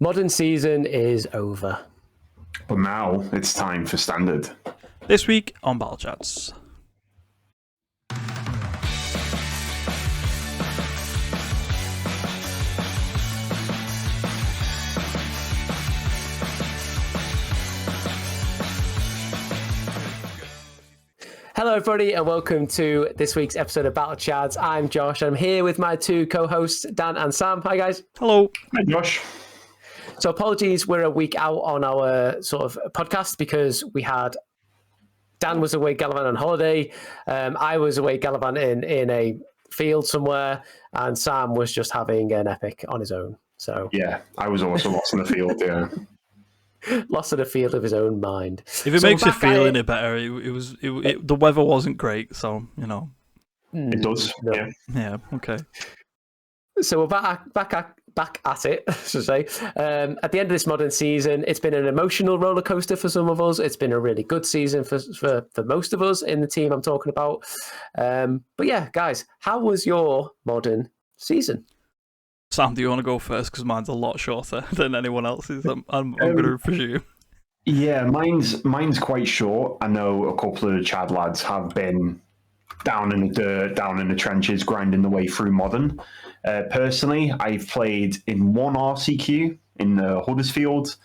Modern season is over. But now it's time for standard. This week on battlechads. Hello, everybody, and welcome to this week's episode of Battle Chads. I'm Josh. I'm here with my two co-hosts, Dan and Sam. Hi, guys. Hello. Hi, Josh. So apologies, we're a week out on our sort of podcast because Dan was away gallivanting on holiday. I was away gallivanting in a field somewhere, and Sam was just having an epic on his own. So yeah, I was also lost in the field. Yeah, lost in a field of his own mind. If it makes you feel any better, the weather wasn't great, so you know. It does. No. Yeah. Yeah. Okay. So we're back at it, should I say. At the end of this modern season, it's been an emotional roller coaster for some of us. It's been a really good season for most of us in the team I'm talking about. But yeah, guys, how was your modern season? Sam, do you want to go first? Because mine's a lot shorter than anyone else's. I'm going to presume. Yeah, mine's quite short. I know a couple of the Chad lads have been down in the dirt, down in the trenches, grinding the way through modern. Personally, I've played in one RCQ in Huddersfield,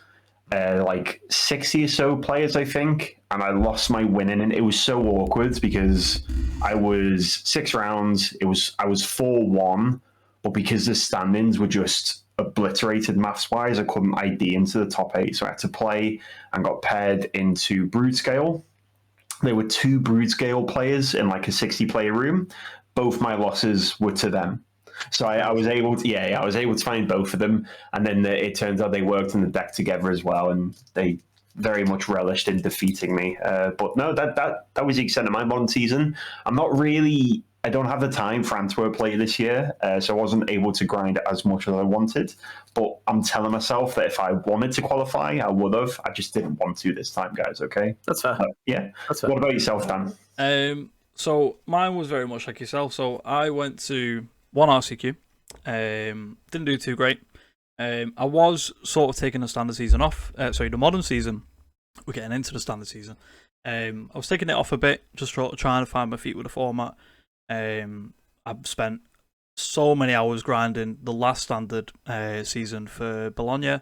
like 60 or so players, I think, and I lost my winning, and it was so awkward because I was 6 rounds. I was 4-1, but because the standings were just obliterated maths-wise, I couldn't ID into the top 8, so I had to play and got paired into Brood Scale. There were 2 Brood Scale players in like a 60-player room. Both my losses were to them. So I was able to find both of them, and then it turns out they worked in the deck together as well, and they very much relished in defeating me. But no, that was the extent of my modern season. I don't have the time for Antwerp play this year, so I wasn't able to grind as much as I wanted. But I'm telling myself that if I wanted to qualify, I would have. I just didn't want to this time, guys. Okay, that's fair. Yeah, that's fair. What about yourself, Dan? So mine was very much like yourself. So I went to one RCQ. Didn't do too great. I was sort of taking the standard season off. The modern season. We're getting into the standard season. I was taking it off a bit, just trying to find my feet with the format. I've spent so many hours grinding the last standard season for Bologna.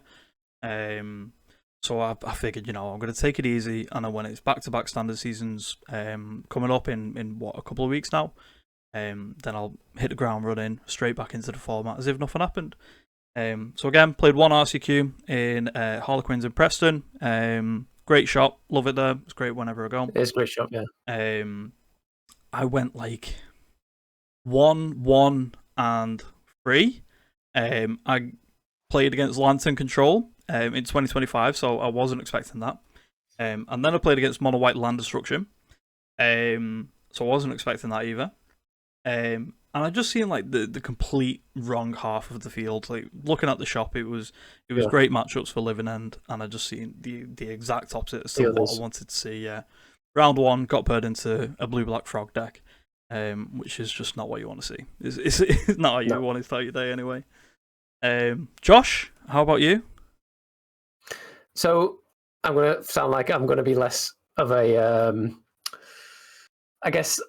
So I figured, I'm going to take it easy, and then when it's back-to-back standard seasons coming up in a couple of weeks now, then I'll hit the ground running straight back into the format as if nothing happened. So again, played one RCQ in Harlequins in Preston. Great shop, love it there. It's great whenever I go. It's a great shop, yeah. I went like 1-1 and 3. I played against Lantern Control in 2025, so I wasn't expecting that. And then I played against Mono White Land Destruction, so I wasn't expecting that either. And I just seen like the complete wrong half of the field. Like looking at the shop, it was great matchups for Living End, and I just seen the exact opposite of what I wanted to see. Yeah, round 1 got paired into a blue-black frog deck. Which is just not what you want to see. It's not how you want to start your day anyway. Josh, how about you? So I'm going to sound like I'm going to be less of a, I guess,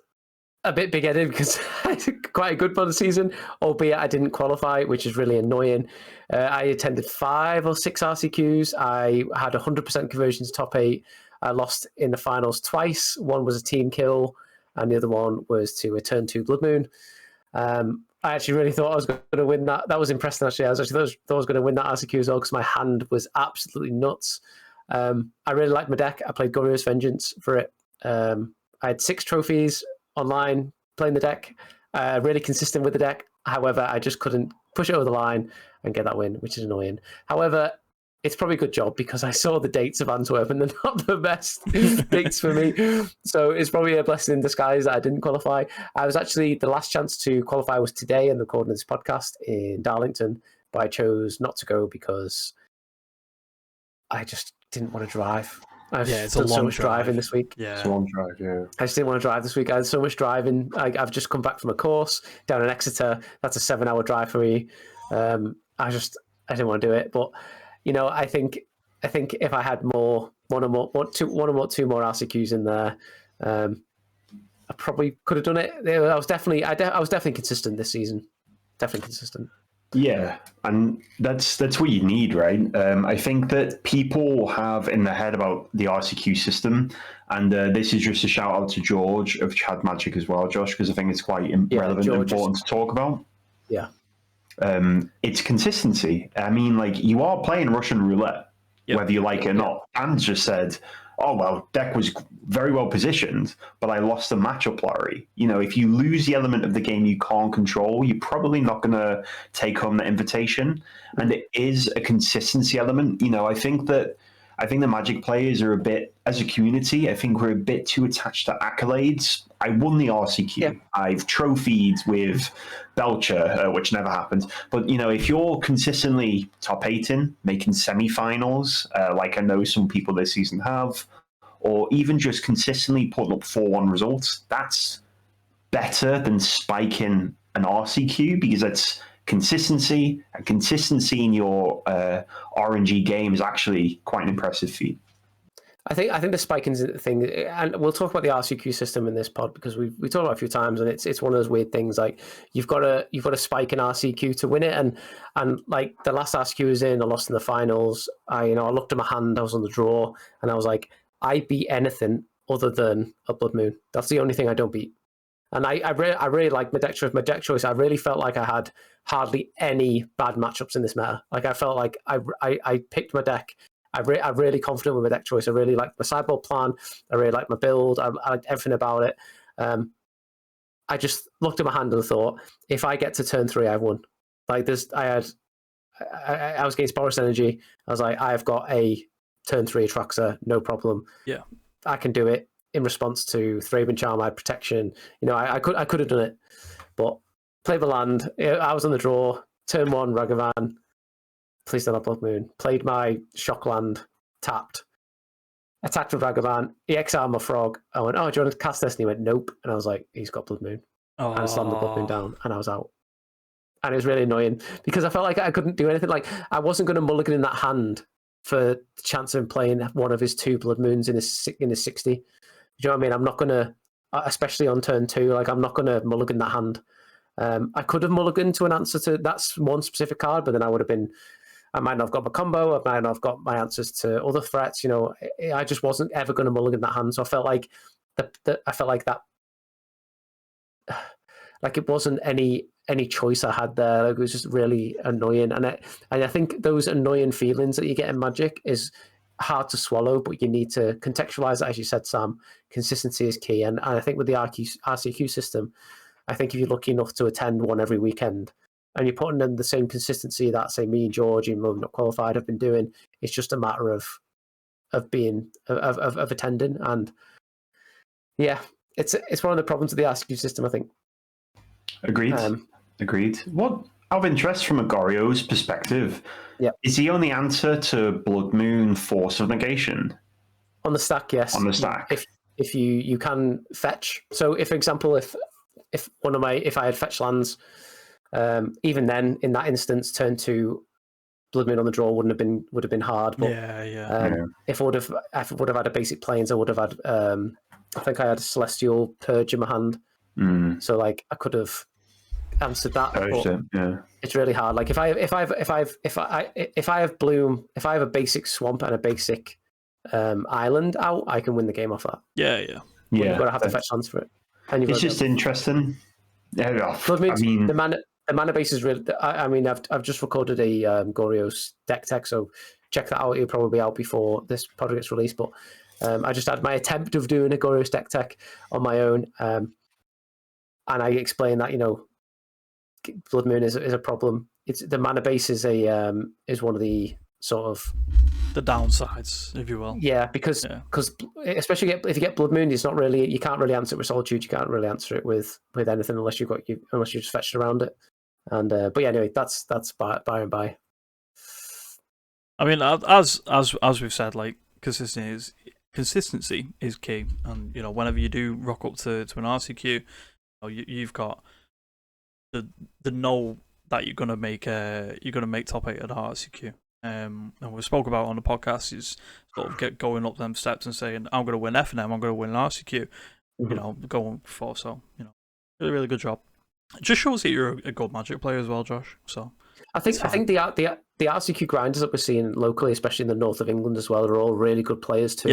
a bit big-headed because I had quite a good modern season, albeit I didn't qualify, which is really annoying. I attended 5 or 6 RCQs. I had 100% conversion to top 8. I lost in the finals twice. One was a team kill, and the other one was to a turn 2 Blood Moon. I actually really thought I was going to win that. That was impressive, actually. I thought I was going to win that RCQ as well because my hand was absolutely nuts. I really liked my deck. I played Glorious Vengeance for it. I had 6 trophies online playing the deck. Really consistent with the deck. However, I just couldn't push it over the line and get that win, which is annoying. However, it's probably a good job because I saw the dates of Antwerp and they're not the best dates for me. So it's probably a blessing in disguise that I didn't qualify. I was actually, the last chance to qualify was today and recording this podcast in Darlington, but I chose not to go because I just didn't want to drive. I've done so much driving this week. Yeah, it's a long drive. Yeah, I just didn't want to drive this week. I had so much driving. I've just come back from a course down in Exeter. That's a 7-hour drive for me. I didn't want to do it, but I think if I had two more RCQs in there, I probably could have done it. I was definitely consistent this season. Definitely consistent. Yeah, and that's what you need, right? I think that people have in their head about the RCQ system, and this is just a shout out to George of Chad Magic as well, Josh, because I think it's quite relevant and important to talk about. Yeah. It's consistency. I mean, like, you are playing Russian roulette, whether you like it or not. And just said, oh, well, deck was very well positioned, but I lost the matchup lottery. If you lose the element of the game you can't control, you're probably not going to take home the invitation. And it is a consistency element. I think the Magic players are a bit, as a community, I think we're a bit too attached to accolades. I won the RCQ. Yeah. I've trophied with Belcher, which never happened. But, if you're consistently top 8 making semi-finals, like I know some people this season have, or even just consistently putting up 4-1 results, that's better than spiking an RCQ, because it's consistency, and consistency in your RNG game is actually quite an impressive feat. I think the spiking thing, and we'll talk about the RCQ system in this pod, because we talked about it a few times, and it's one of those weird things. Like, you've got to spike an RCQ to win it, and like the last RCQ was in, I lost in the finals. I looked at my hand, I was on the draw, and I was like, I beat anything other than a Blood Moon. That's the only thing I don't beat. And I really like my deck choice. I really felt like I had hardly any bad matchups in this meta. Like, I felt like I picked my deck. I'm really confident with my deck choice. I really like my sideboard plan. I really like my build. I liked everything about it. I just looked at my hand and thought, if I get to turn 3, I've won. Like this, I was against Boris Energy. I was like, I've got a turn 3 Atraxa, no problem. Yeah, I can do it in response to Thraben Charm, I had protection. I could have done it, but played the land. I was on the draw. Turn 1, Ragavan. Please don't have Blood Moon. Played my shock land, tapped, attacked with Ragavan. He exiled my frog. I went, oh, do you want to cast this? And he went, nope. And I was like, he's got Blood Moon. And I slammed the Blood Moon down, and I was out. And it was really annoying because I felt like I couldn't do anything. Like, I wasn't going to mulligan in that hand for the chance of playing one of his 2 Blood Moons in his 60. Do you know what I mean? I'm not going to, especially on turn 2, like, I'm not going to mulligan that hand. I could have mulliganed to an answer to that's one specific card, but then I might not have got my combo. I might not have got my answers to other threats. I just wasn't ever going to mulligan that hand. So I felt like that, like it wasn't any choice I had there. Like, it was just really annoying. And I think those annoying feelings that you get in Magic is hard to swallow, but you need to contextualize it, as you said, Sam. Consistency is key. And I think with the RCQ system, I think if you're lucky enough to attend one every weekend, and you're putting in the same consistency that, say, me and George, even though we're not qualified, have been doing, it's just a matter of attending. And yeah, it's one of the problems of the RCQ system, I think. Agreed. What, out of interest, from a Goryo's perspective, is he only answer to Blood Moon Force of Negation? On the stack, yes. On the stack. If you can fetch. So, if, for example, if I had fetch lands, even then, in that instance, turn 2 Blood Moon on the draw would have been hard. But if I would have had a basic planes, I would have had. I think I had a Celestial Purge in my hand, so like I could have answered that. It's really hard. Like if I have Bloom, if I have a basic Swamp and a basic Island out, I can win the game off that. Yeah. You've got to have to fetch lands for it. And it's just interesting. Blood Moon, I mean, the mana base is really. I mean, I've just recorded a Goryo's deck tech, so check that out. It'll probably be out before this product gets released. But I just had my attempt of doing a Goryo's deck tech on my own, and I explained that Blood Moon is a problem. It's the mana base is one of the sort of the downsides, if you will. Yeah, because especially if you get Blood Moon, it's not really, you can't really answer it with Solitude. You can't really answer it with anything unless you just fetched around it. And but yeah, anyway, that's by and by. I mean, as we've said, like consistency is key, and whenever you do rock up to an RCQ, you've got the know that you're gonna make top 8 at RCQ. and we spoke about on the podcast, is sort of going up them steps and saying, I'm going to win F&M, I'm going to win RCQ, going for. So, really, really good job. It just shows that you're a good Magic player as well, Josh. So I think the RCQ grinders that we're seeing locally, especially in the north of England as well, are all really good players too.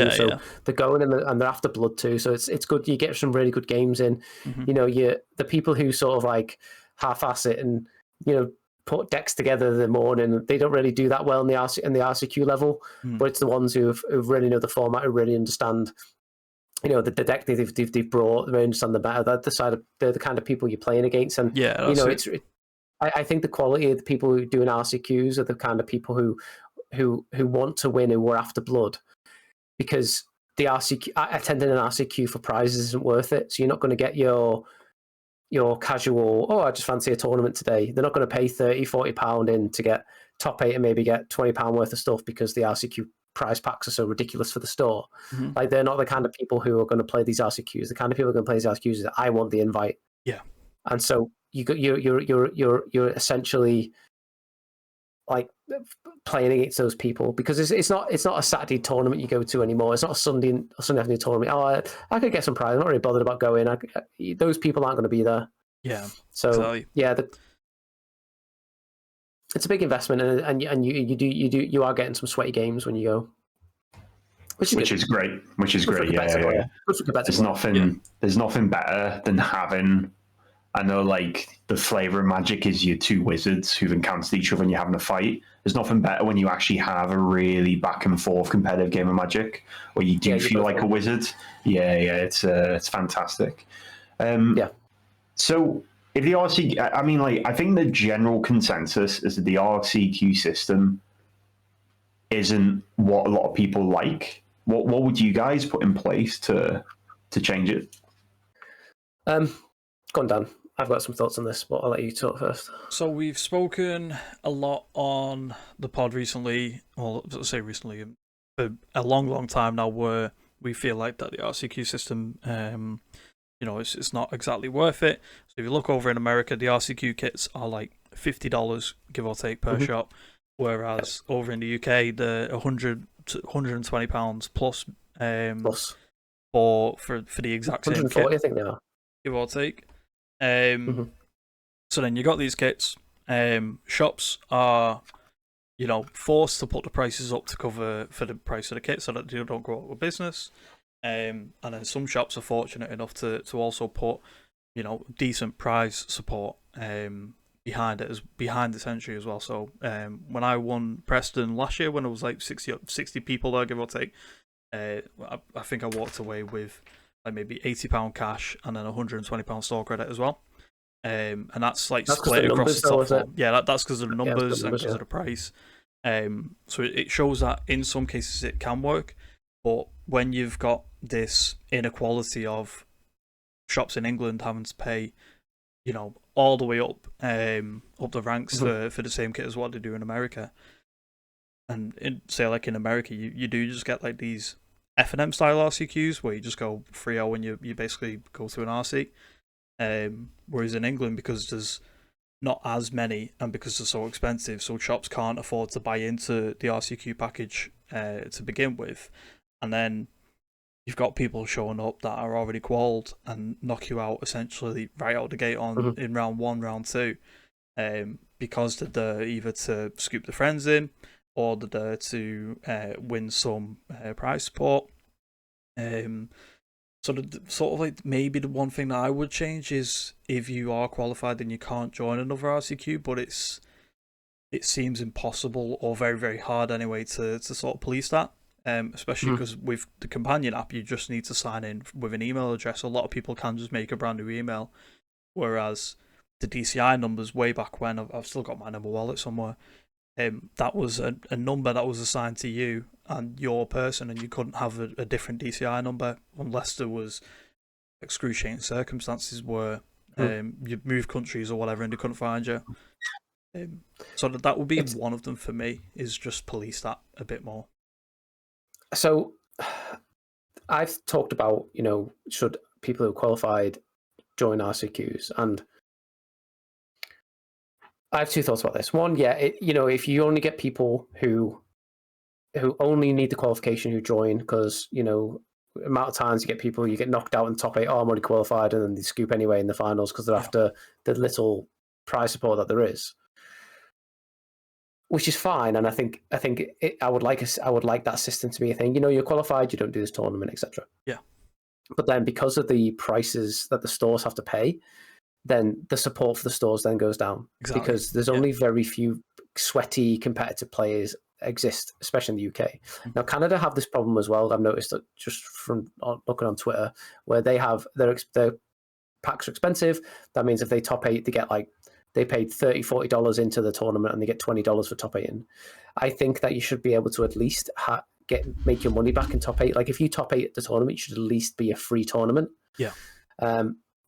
They're going and they're after blood too. So it's good. You get some really good games in. The people who sort of like half-ass it and put decks together in the morning, they don't really do that well in the RCQ level. But it's the ones who really know the format, who really understand. The deck they've brought, they understand the meta. They're the kind of people you're playing against, and I think the quality of the people who do RCQs are the kind of people who want to win, who are after blood, because the RCQ attending an RCQ for prizes isn't worth it. So you're not going to get your casual, I just fancy a tournament today. They're not going to pay £30-40 in to get top 8 and maybe get £20 worth of stuff because the RCQ prize packs are so ridiculous for the store. Like, they're not the kind of people who are going to play these RCQs. The kind of people who are going to play these RCQs is, I want the invite. Yeah. And so you're essentially like playing against those people, because it's not a Saturday tournament you go to anymore. It's not a Sunday afternoon tournament. I could get some prize. I'm not really bothered about going. Those people aren't going to be there. Yeah. So exactly. it's a big investment, and you are getting some sweaty games when you go, which is great. Yeah. There's nothing better than having. I know, like, the flavor of Magic is your two wizards who've encountered each other and you're having a fight. There's nothing better when you actually have a really back and forth competitive game of Magic where you do feel like a wizard. Yeah, it's fantastic. So if the RCQ, I mean, like, I think the general consensus is that the RCQ system isn't what a lot of people like. What would you guys put in place to change it? Go on, Dan. I've got some thoughts on this, but I'll let you talk first. So we've spoken a lot on the pod recently, well, let's say recently, for a long, long time now, where we feel like that the RCQ system, it's not exactly worth it. So if you look over in America, the RCQ kits are like $50, give or take, per shop, whereas over in the UK, they're £100 to £120 plus for the exact same 140, kit, I think they are, give or take. So then you got these kits. Shops are, forced to put the prices up to cover for the price of the kit so that they don't go out of business. And then some shops are fortunate enough to also put, decent prize support behind this entry as well. So when I won Preston last year, when it was like 60 people there, give or take, I think I walked away with like maybe £80 cash and then £120 store credit as well. And that's like split across the top four. Yeah, that's because of the numbers and because of the price. So it shows that in some cases it can work, but when you've got this inequality of shops in England having to pay, all the way up the ranks for the same kit as what they do in America, and in America you do just get like these F&M style RCQs where you just go 3-0 and you basically go to an RC. Whereas in England, because there's not as many and because they're so expensive, so shops can't afford to buy into the RCQ package to begin with, and then you've got people showing up that are already qualled and knock you out essentially right out the gate in round 1, round 2, because they're there either to scoop the friends in or they're there to win some prize support. So sort of like maybe the one thing that I would change is if you are qualified then you can't join another RCQ, but it seems impossible or very, very hard anyway to sort of police that. Especially because with the companion app you just need to sign in with an email address. A lot of people can just make a brand new email, whereas the DCI numbers way back when, I've still got my number wallet somewhere, that was a number that was assigned to you and your person, and you couldn't have a different DCI number unless there was excruciating circumstances where you moved countries or whatever and they couldn't find you. So that would be one of them for me, is just police that a bit more. So I've talked about, should people who are qualified join RCQs, and I have two thoughts about this. One, yeah, if you only get people who only need the qualification who join, because amount of times you get knocked out in the top 8. Oh, I'm already qualified, and then they scoop anyway in the finals because they're after the little prize support that there is, which is fine. And I think I would like that system to be a thing. You're qualified, you don't do this tournament, etc. Yeah. But then because of the prices that the stores have to pay, then the support for the stores then goes down. Exactly. Because there's only very few sweaty competitive players exist, especially in the UK. Now, Canada have this problem as well. I've noticed that just from looking on Twitter, where they have their packs are expensive. That means if they top 8, they get they paid $30-$40 into the tournament and they get $20 for top 8 in. I think that you should be able to at least make your money back in top 8. Like if you top 8 at the tournament, it should at least be a free tournament. Yeah.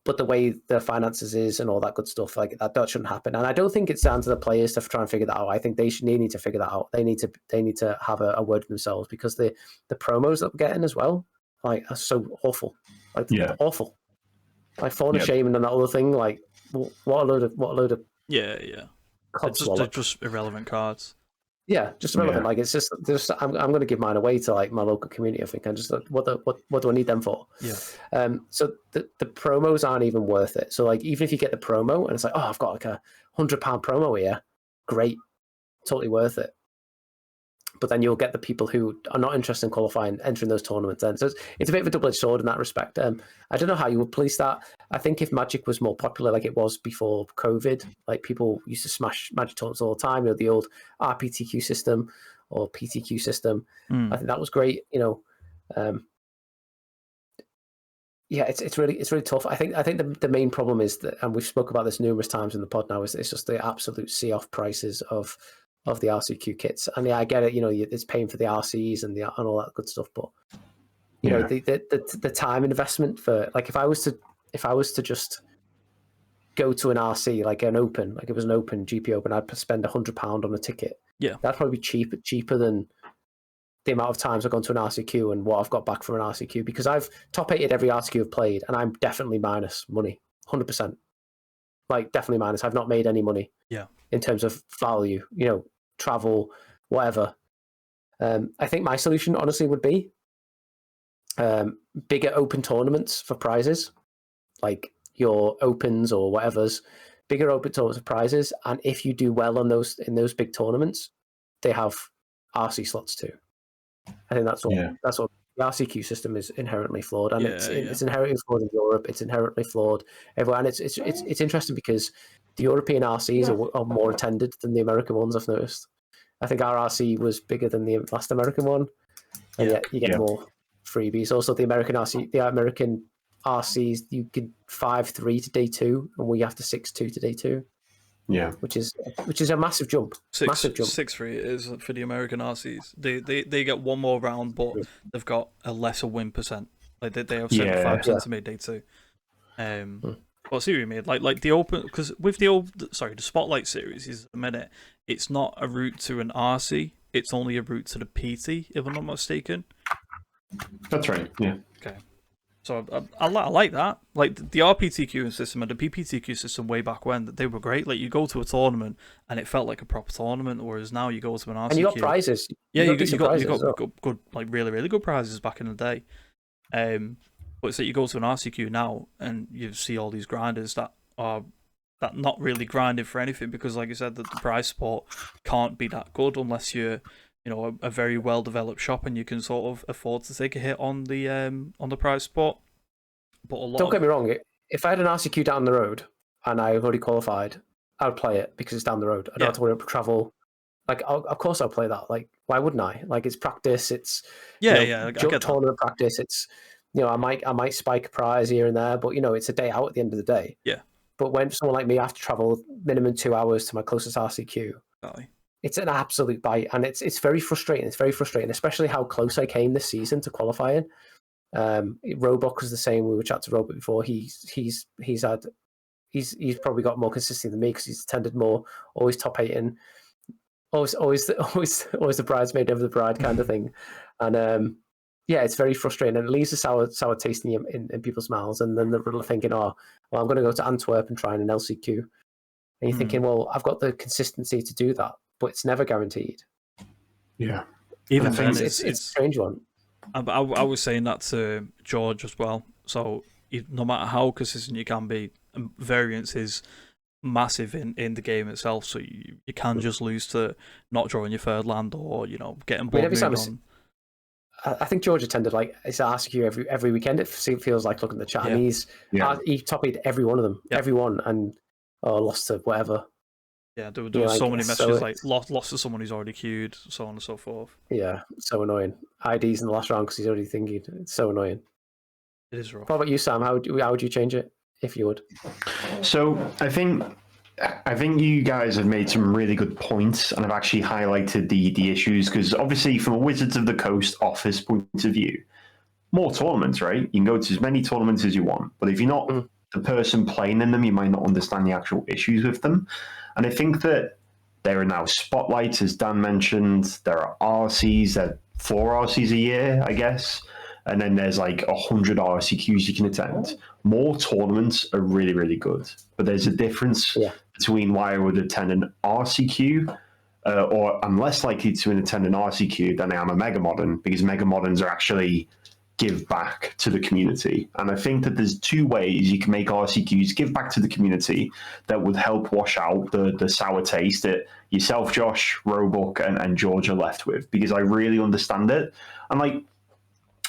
But the way the finances is and all that good stuff, like that shouldn't happen. And I don't think it's down to the players to try and figure that out. I think they need to figure that out. They need to have a word for themselves, because the promos that we're getting as well, are so awful. Awful. Like fauna shaming and that other thing. Like what a load of yeah. They're just irrelevant cards. Yeah, just irrelevant. Like it's just I'm going to give mine away to my local community. I think I'm just what do I need them for? Yeah. So the promos aren't even worth it. So even if you get the promo and it's like, oh, I've got a £100 promo here, great, totally worth it. But then you'll get the people who are not interested in qualifying, entering those tournaments. Then, so it's a bit of a double-edged sword in that respect. I don't know how you would police that. I think if Magic was more popular, like it was before COVID, like people used to smash Magic tournaments all the time. The old RPTQ system or PTQ system. I think that was great. It's really tough. I think the main problem is that, and we've spoke about this numerous times in the pod now, is it's just the absolute see-off prices of the RCQ kits. And I get it, it's paying for the RCs and all that good stuff, but the time investment for, like, if I was to just go to an RC, like an open, like it was an open GP open, I'd spend £100 on a ticket. Yeah, that'd probably be cheaper than the amount of times I've gone to an RCQ and what I've got back from an RCQ, because I've top 8'd every RCQ I've played, and I'm definitely minus money, 100%. Like definitely minus. I've not made any money. Yeah. In terms of value, travel, whatever. I think my solution, honestly, would be bigger open tournaments for prizes, like your opens or whatever's, bigger open tournaments of prizes. And if you do well in those big tournaments, they have RC slots too. I think that's what the RCQ system is inherently flawed, and it's inherently flawed in Europe. It's inherently flawed everywhere, and it's interesting because the European RCs are more attended than the American ones. I've noticed. I think our RC was bigger than the last American one, and yet you get more freebies. Also, the American RCs, you could 5-3 to day 2, and we have to 6-2 to day 2. Yeah, which is a massive jump. 6-3 it is for the American RCs. They get one more round, but they've got a lesser win percent. Like they have 75% to make day 2. But see what you mean? Like the open, because with the Spotlight series is at the minute, it's not a route to an RC. It's only a route to the PT, if I'm not mistaken. That's right. Yeah. Okay. So I like that. Like the RPTQ system and the PPTQ system way back when, they were great. Like you go to a tournament and it felt like a proper tournament, whereas now you go to an RCQ. And you got prizes. Yeah, you got good, like really, really good prizes back in the day. But it's that you go to an RCQ now and you see all these grinders that are not really grinding for anything, because like you said, the prize support can't be that good unless you're a very well developed shop and you can sort of afford to take a hit on the prize support. But don't get me wrong, if I had an RCQ down the road and I already qualified, I would play it because it's down the road. I don't have to worry about travel. Like, of course I'll play that. Like, why wouldn't I? Like, it's practice. It's I get tournament practice. It's I might spike a prize here and there, but it's a day out at the end of the day. Yeah. But when someone like me has to travel minimum 2 hours to my closest RCQ, it's an absolute bite, and it's very frustrating. It's very frustrating, especially how close I came this season to qualifying. Roebuck was the same. We were chatting to Roebuck before. He's probably got more consistency than me because he's attended more. Always top 8 always the bridesmaid over the bride kind of thing, and it's very frustrating, and it leaves a sour taste in people's mouths, and then they're thinking, oh, well, I'm going to go to Antwerp and try an LCQ. And you're thinking, well, I've got the consistency to do that, but it's never guaranteed. Yeah. Even then, It's a strange one. I was saying that to George as well. So no matter how consistent you can be, variance is massive in the game itself. So you can just lose to not drawing your third land, or getting blood moon on. I think George attended it's RCQ every weekend. It feels like looking at the chat, and he top-8 every one of them, every one, and lost to whatever. Yeah, there were so many messages lost to someone who's already queued, so on and so forth. Yeah, so annoying. IDs in the last round because he's already thinking. It's so annoying. It is rough. What about you, Sam? How would you change it if you would? So I think you guys have made some really good points, and have actually highlighted the issues, because obviously from a Wizards of the Coast office point of view, more tournaments, right? You can go to as many tournaments as you want, but if you're not the person playing in them, you might not understand the actual issues with them. And I think that there are now spotlights, as Dan mentioned. There are RCs, there are 4 RCs a year, I guess. And then there's 100 RCQs you can attend. More tournaments are really, really good. But there's a difference between why I would attend an RCQ, or I'm less likely to attend an RCQ than I am a Mega Modern, because Mega Moderns are actually give back to the community. And I think that there's 2 ways you can make RCQs give back to the community that would help wash out the sour taste that yourself, Josh, Roebuck, and George are left with, because I really understand it. And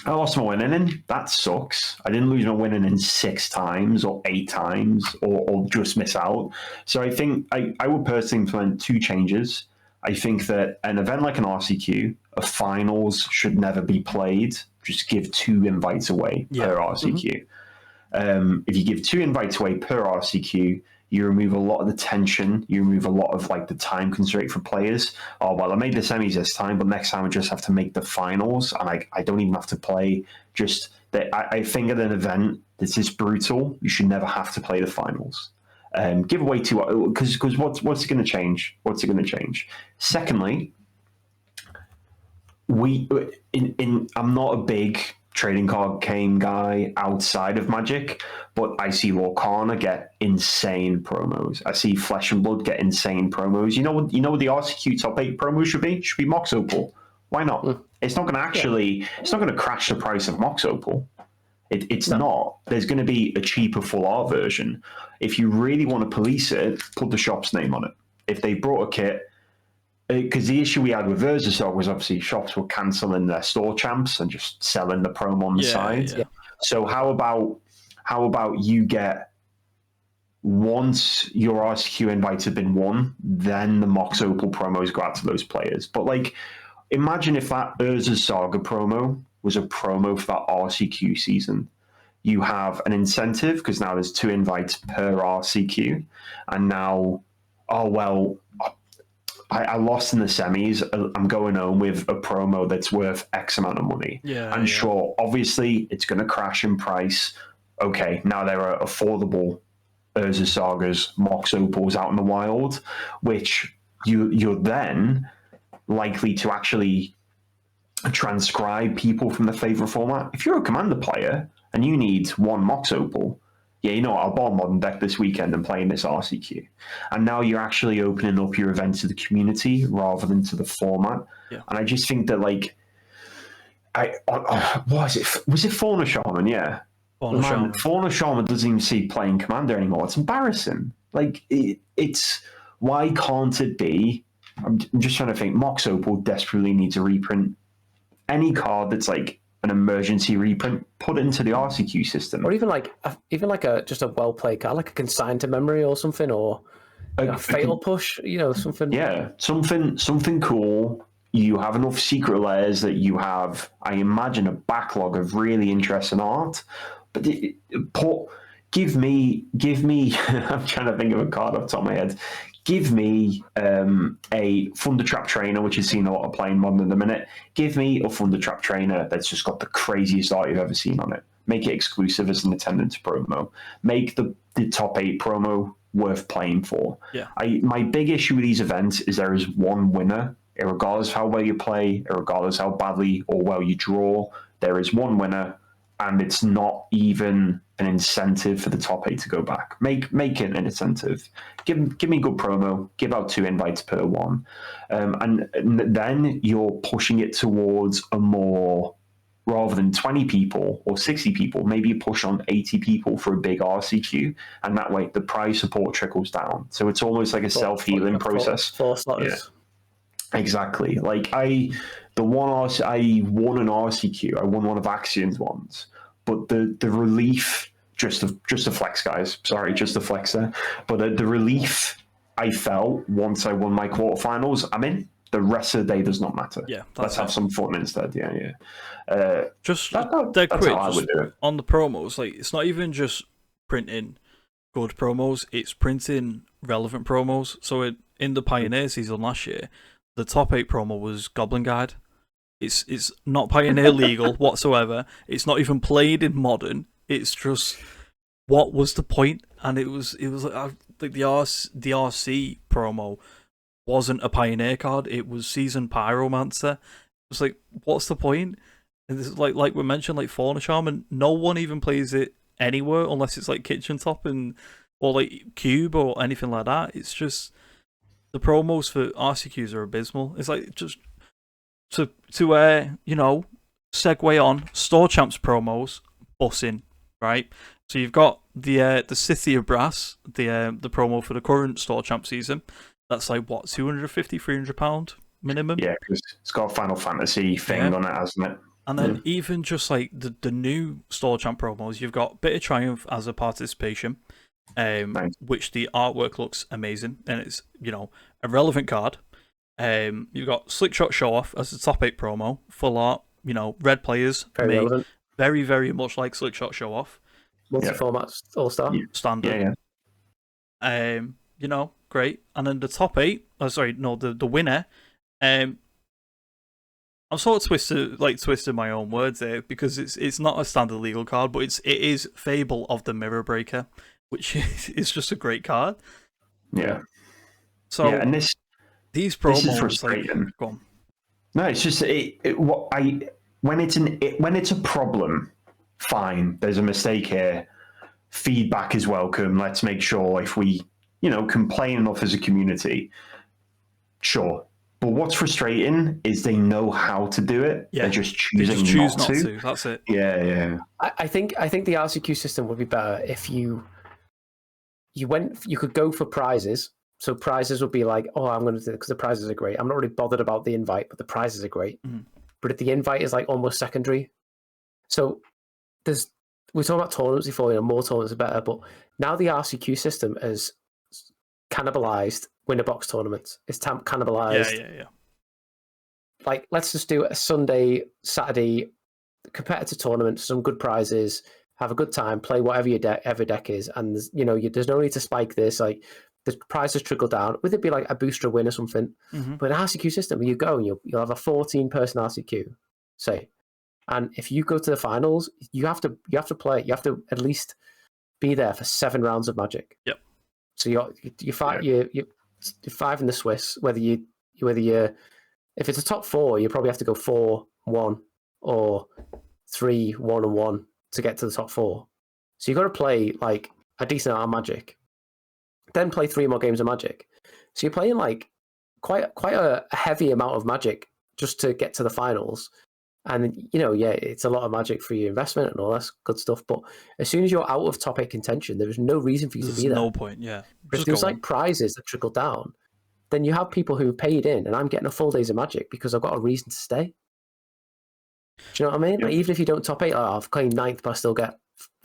I lost my winning in. That sucks. I didn't lose my winning in 6 times or 8 times or just miss out. So I think I would personally implement 2 changes. I think that an event like an RCQ, a finals should never be played. Just give 2 invites away per RCQ. If you give 2 invites away per RCQ, you remove a lot of the tension. You remove a lot of the time constraint for players. Oh, well, I made the semis this time, but next time I just have to make the finals, and I don't even have to play. Just that I think at an event that's this brutal, you should never have to play the finals. Give away 2, because what's it going to change? What's it going to change? Secondly, I'm not a big trading card game guy outside of Magic, but I see Lorcana get insane promos. I see Flesh and Blood get insane promos. You know what the RCQ top 8 promo should be? It should be Mox Opal. Why not? It's not going to it's not going to crash the price of Mox Opal. It's not. There's going to be a cheaper full art version. If you really want to police it, put the shop's name on it. If they brought a kit, because the issue we had with Versasog was obviously shops were cancelling their store champs and just selling the promo on the side. Yeah. So how about you get, once your RCQ invites have been won, then the Mox Opal promos go out to those players. But imagine if that Urza Saga promo was a promo for that RCQ season. You have an incentive, because now there's 2 invites per RCQ, and now, I lost in the semis. I'm going home with a promo that's worth X amount of money. Sure, obviously, it's going to crash in price. Okay, now there are affordable Urza Sagas, Mox Opals out in the wild, which you're then likely to actually transcribe people from the favorite format. If you're a Commander player and you need 1 Mox Opal, I'll buy a modern deck this weekend and play in this RCQ. And now you're actually opening up your event to the community rather than to the format. Yeah. And I just think that, what was it? Was it Fauna Shaman? Yeah. Fauna Shaman doesn't even see playing Commander anymore. It's embarrassing. It's why can't it be? I'm just trying to think. Mox Opal desperately needs a reprint. Any card that's an emergency reprint, put it into the RCQ system, or even just a well played card, like a consign to memory or something, or a fatal push, something. Yeah, something cool. You have enough secret layers that you have, I imagine, a backlog of really interesting art. But give me. I'm trying to think of a card off the top of my head. Give me a Thundertrap Trainer, which has seen a lot of play in Modern at the minute. Give me a Thundertrap Trainer that's just got the craziest art you've ever seen on it. Make it exclusive as an attendance promo. Make the top 8 promo worth playing for. Yeah. My big issue with these events is there is 1 winner, regardless of how well you play, regardless of how badly or well you draw. There is 1 winner, and it's not even an incentive for the top 8 to go back. Make it an incentive. Give me good promo. Give out 2 invites per one, and then you're pushing it towards a more, rather than 20 people or 60 people, maybe you push on 80 people for a big RCQ, and that way the prize support trickles down. So it's almost like a self-healing process. Four slotters. Yeah, exactly. Like I won an RCQ. I won one of Axion's ones, but the relief, just a flex, guys. Sorry, just a flex there. But the relief I felt once I won my quarterfinals, I'm in. The rest of the day does not matter. Yeah, let's have some fun instead. Yeah. Just that's quick, how I would do it. On the promos, like it's not even just printing good promos; it's printing relevant promos. So in the Pioneer season last year, the top 8 promo was Goblin Guide. It's not Pioneer legal whatsoever. It's not even played in Modern. It's just, what was the point? And it was like the RC promo wasn't a Pioneer card. It was Seasoned Pyromancer. It was like, what's the point? And this is like we mentioned, like Fauna Shaman, no one even plays it anywhere unless it's like Kitchen Top or like Cube or anything like that. It's just, the promos for RCQs are abysmal. It's like, just to segue on, Store Champs promos, bussing, right? So you've got the Scythia Brass, the promo for the current Store Champ season. That's like what, £250-300 minimum? Yeah, because it's got a Final Fantasy thing on it, hasn't it? And then even just like the new Store Champ promos, you've got Bit of Triumph as a participation, Nice. which the artwork looks amazing, and it's a relevant card. You've got Slick Shot Show Off as a top 8 promo, full art, red players, Very relevant. very, very much like Slick Shot Show Off. Multi-format All-Star. Standard. Yeah. Great. And then the top 8, the winner, I'm sort of twisted my own words there, because it's not a standard legal card, but it is Fable of the Mirror Breaker, which is just a great card. Yeah. So and these promos, this is frustrating. Go on. No, it's just when it's a problem, fine. There's a mistake here. Feedback is welcome. Let's make sure, if we complain enough as a community, sure. But what's frustrating is they know how to do it. Yeah. They're just choosing choose not to. That's it. Yeah. I think the RCQ system would be better if you could go for prizes. So prizes would be like, oh, I'm going to do it because the prizes are great. I'm not really bothered about the invite, but the prizes are great. Mm-hmm. But if the invite is like almost secondary. So we're talking about tournaments before, more tournaments are better. But now the RCQ system has cannibalized winner box tournaments. It's cannibalized. Yeah. Like, let's just do a Sunday, Saturday competitive tournament, some good prizes, have a good time, play whatever your deck is, and there's no need to spike this. Like, the prizes trickle down. Would it be like a booster win or something? Mm-hmm. But an RCQ system, you go and you'll have a 14-person RCQ, say, and if you go to the finals, you have to play. You have to at least be there for 7 rounds of Magic. Yep. So you're 5 in the Swiss. Whether if it's a top 4, you probably have to go 4-1 or 3-1-1 to get to the top 4. So you've got to play like a decent amount of Magic, then play 3 more games of Magic. So you're playing like quite a heavy amount of Magic just to get to the finals. And it's a lot of Magic for your investment and all that good stuff. But as soon as you're out of top 8 contention, there is no reason for you to be there. No point. Yeah. If there's like prizes that trickle down, then you have people who paid in, and I'm getting a full days of Magic because I've got a reason to stay. Do you know what I mean? Yeah. Like, even if you don't top 8, I've come 9th, but I still get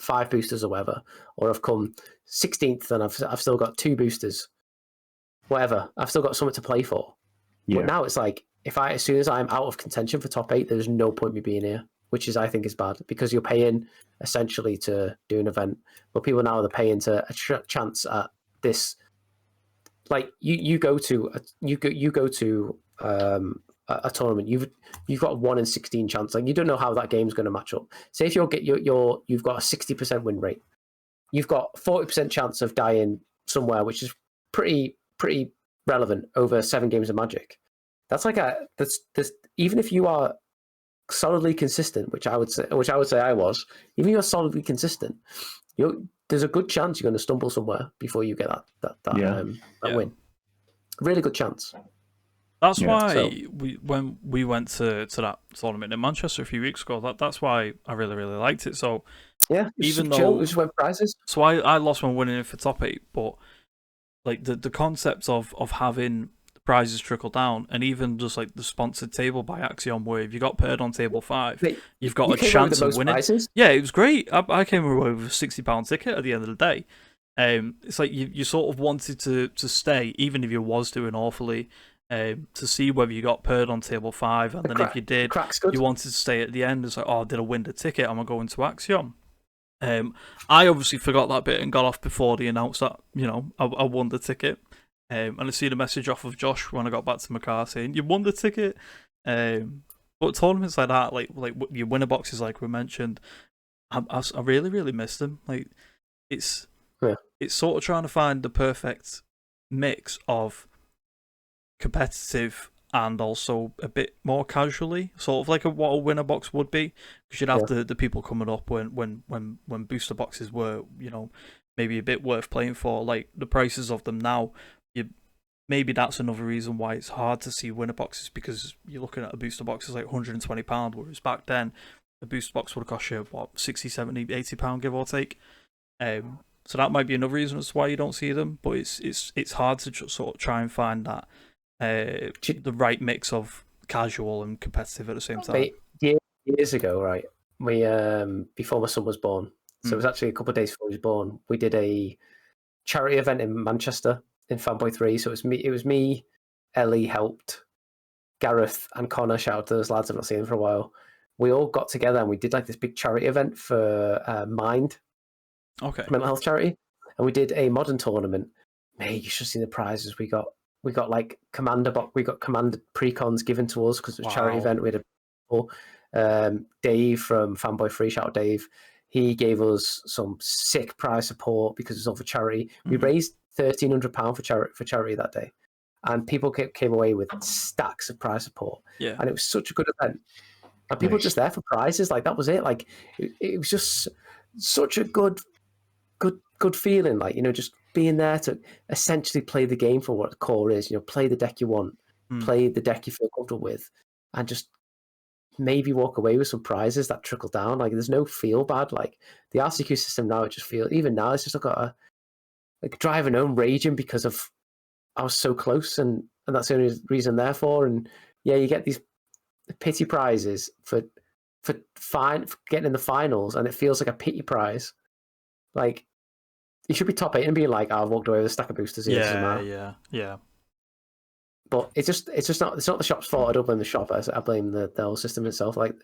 5 boosters or whatever, or I've come 16th and I've still got 2 boosters, whatever. I've still got something to play for. Yeah. But now it's like, as soon as I'm out of contention for top 8, there's no point me being here, which I think is bad, because you're paying essentially to do an event. But people now are paying to a chance at this. Like, you go to a tournament, you've got a 1 in 16 chance. Like, you don't know how that game's going to match up. Say if you've got a 60% win rate, you've got 40% chance of dying somewhere, which is pretty relevant over 7 games of Magic. That's like that's even if you are solidly consistent, which I would say I was, even if you're solidly consistent, there's a good chance you're going to stumble somewhere before you get that win. Really good chance. That's why when we went to that tournament in Manchester a few weeks ago, that's why I really, really liked it. So yeah, even though though it just went prizes. So I lost when winning it for top 8, but like the concept of having prizes trickle down, and even just like the sponsored table by Axiom, where if you got paired on table 5, you've got a chance of winning. Prizes? Yeah, it was great. I came away with a £60 ticket at the end of the day. It's like you sort of wanted to stay, even if you was doing awfully, to see whether you got paired on table 5, and then if you did, you wanted to stay at the end. It's like, oh, did I win the ticket? Am I going to Axiom? I obviously forgot that bit and got off before they announced that, I won the ticket. And I see the message off of Josh when I got back to my car saying, you won the ticket. But tournaments like that, like your winner boxes, like we mentioned, I really, really miss them. Like, it's sort of trying to find the perfect mix of competitive and also a bit more casually, sort of like what a winner box would be, because you'd have the people coming up when booster boxes were, maybe a bit worth playing for. Like the prices of them now, maybe that's another reason why it's hard to see winner boxes, because you're looking at a booster box is like £120, whereas back then a booster box would have cost you what, £60, £70, £80 give or take. So that might be another reason as to why you don't see them, but it's hard to sort of try and find that the right mix of casual and competitive at the same time. Years ago, right? We before my son was born, so it was actually a couple of days before he was born. We did a charity event in Manchester in Fanboy 3. So it was me, Ellie helped, Gareth and Connor. Shout out to those lads, I've not seen them for a while. We all got together and we did like this big charity event for Mind, mental health charity, and we did a modern tournament. Mate, you should see the prizes we got. We got like commander precons given to us because it was a charity event. We had Dave from Fanboy 3, shout out Dave. He gave us some sick prize support because it's all for charity. We raised £1,300 for charity that day, and people came away with stacks of prize support. Yeah, and it was such a good event. And people were just there for prizes. Like that was it. Like it was just such a good feeling. Like just being there to essentially play the game for what the core is. Play the deck you want, play the deck you feel comfortable with, and just maybe walk away with some prizes that trickle down. Like there's no feel bad. Like the RCQ system now, it just feels, even now, it's just got a driving home raging because of I was so close, and that's the only reason therefore. And yeah, you get these pity prizes for getting in the finals, and it feels like a pity prize. Like you should be top 8 and being like, I've walked away with a stack of boosters here. Yeah. But it's not the shop's fault. I don't blame the shop. I blame the whole system itself. Like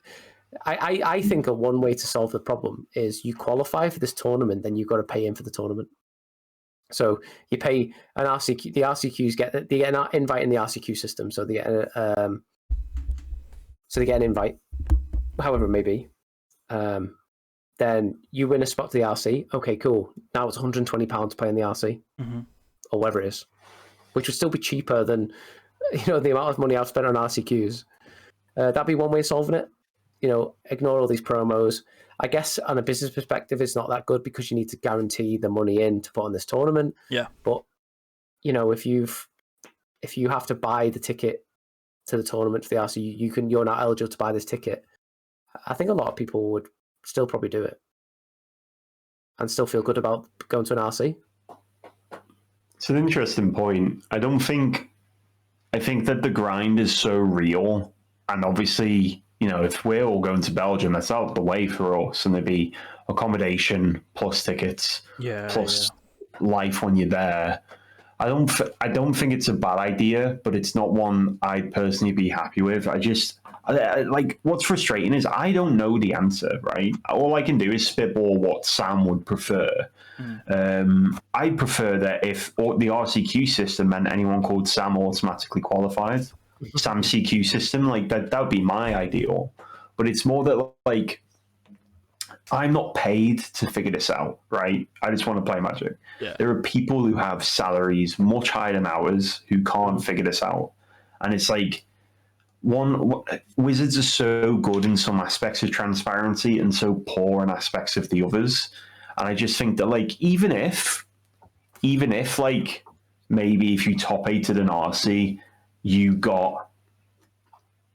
I think one way to solve the problem is you qualify for this tournament, then you've got to pay in for the tournament. So you pay an RCQ. The RCQs get an invite in the RCQ system. So they get an invite, however it may be. Then you win a spot to the RC. Okay, cool. Now it's £120 to play in the RC, or whatever it is, which would still be cheaper than the amount of money I've spent on RCQs. That'd be one way of solving it. Ignore all these promos. I guess on a business perspective, it's not that good because you need to guarantee the money in to put on this tournament. Yeah. But if you have to buy the ticket to the tournament for the RC, you're not eligible to buy this ticket. I think a lot of people would still probably do it and still feel good about going to an RC. It's an interesting point. I think that the grind is so real, and obviously, if we're all going to Belgium, that's out the way for us, and there'd be accommodation plus tickets, plus life when you're there. I don't think it's a bad idea, but it's not one I'd personally be happy with. Like what's frustrating is I don't know the answer, right? All I can do is spitball what Sam would prefer. I prefer that if the RCQ system meant anyone called Sam automatically qualified, Sam CQ system, like that would be my ideal. But it's more that like I'm not paid to figure this out, right? I just want to play Magic. Yeah. There are people who have salaries much higher than ours who can't figure this out. And it's like, Wizards are so good in some aspects of transparency and so poor in aspects of the others. And I just think that, like, even if like maybe if you top eighted an RC, you got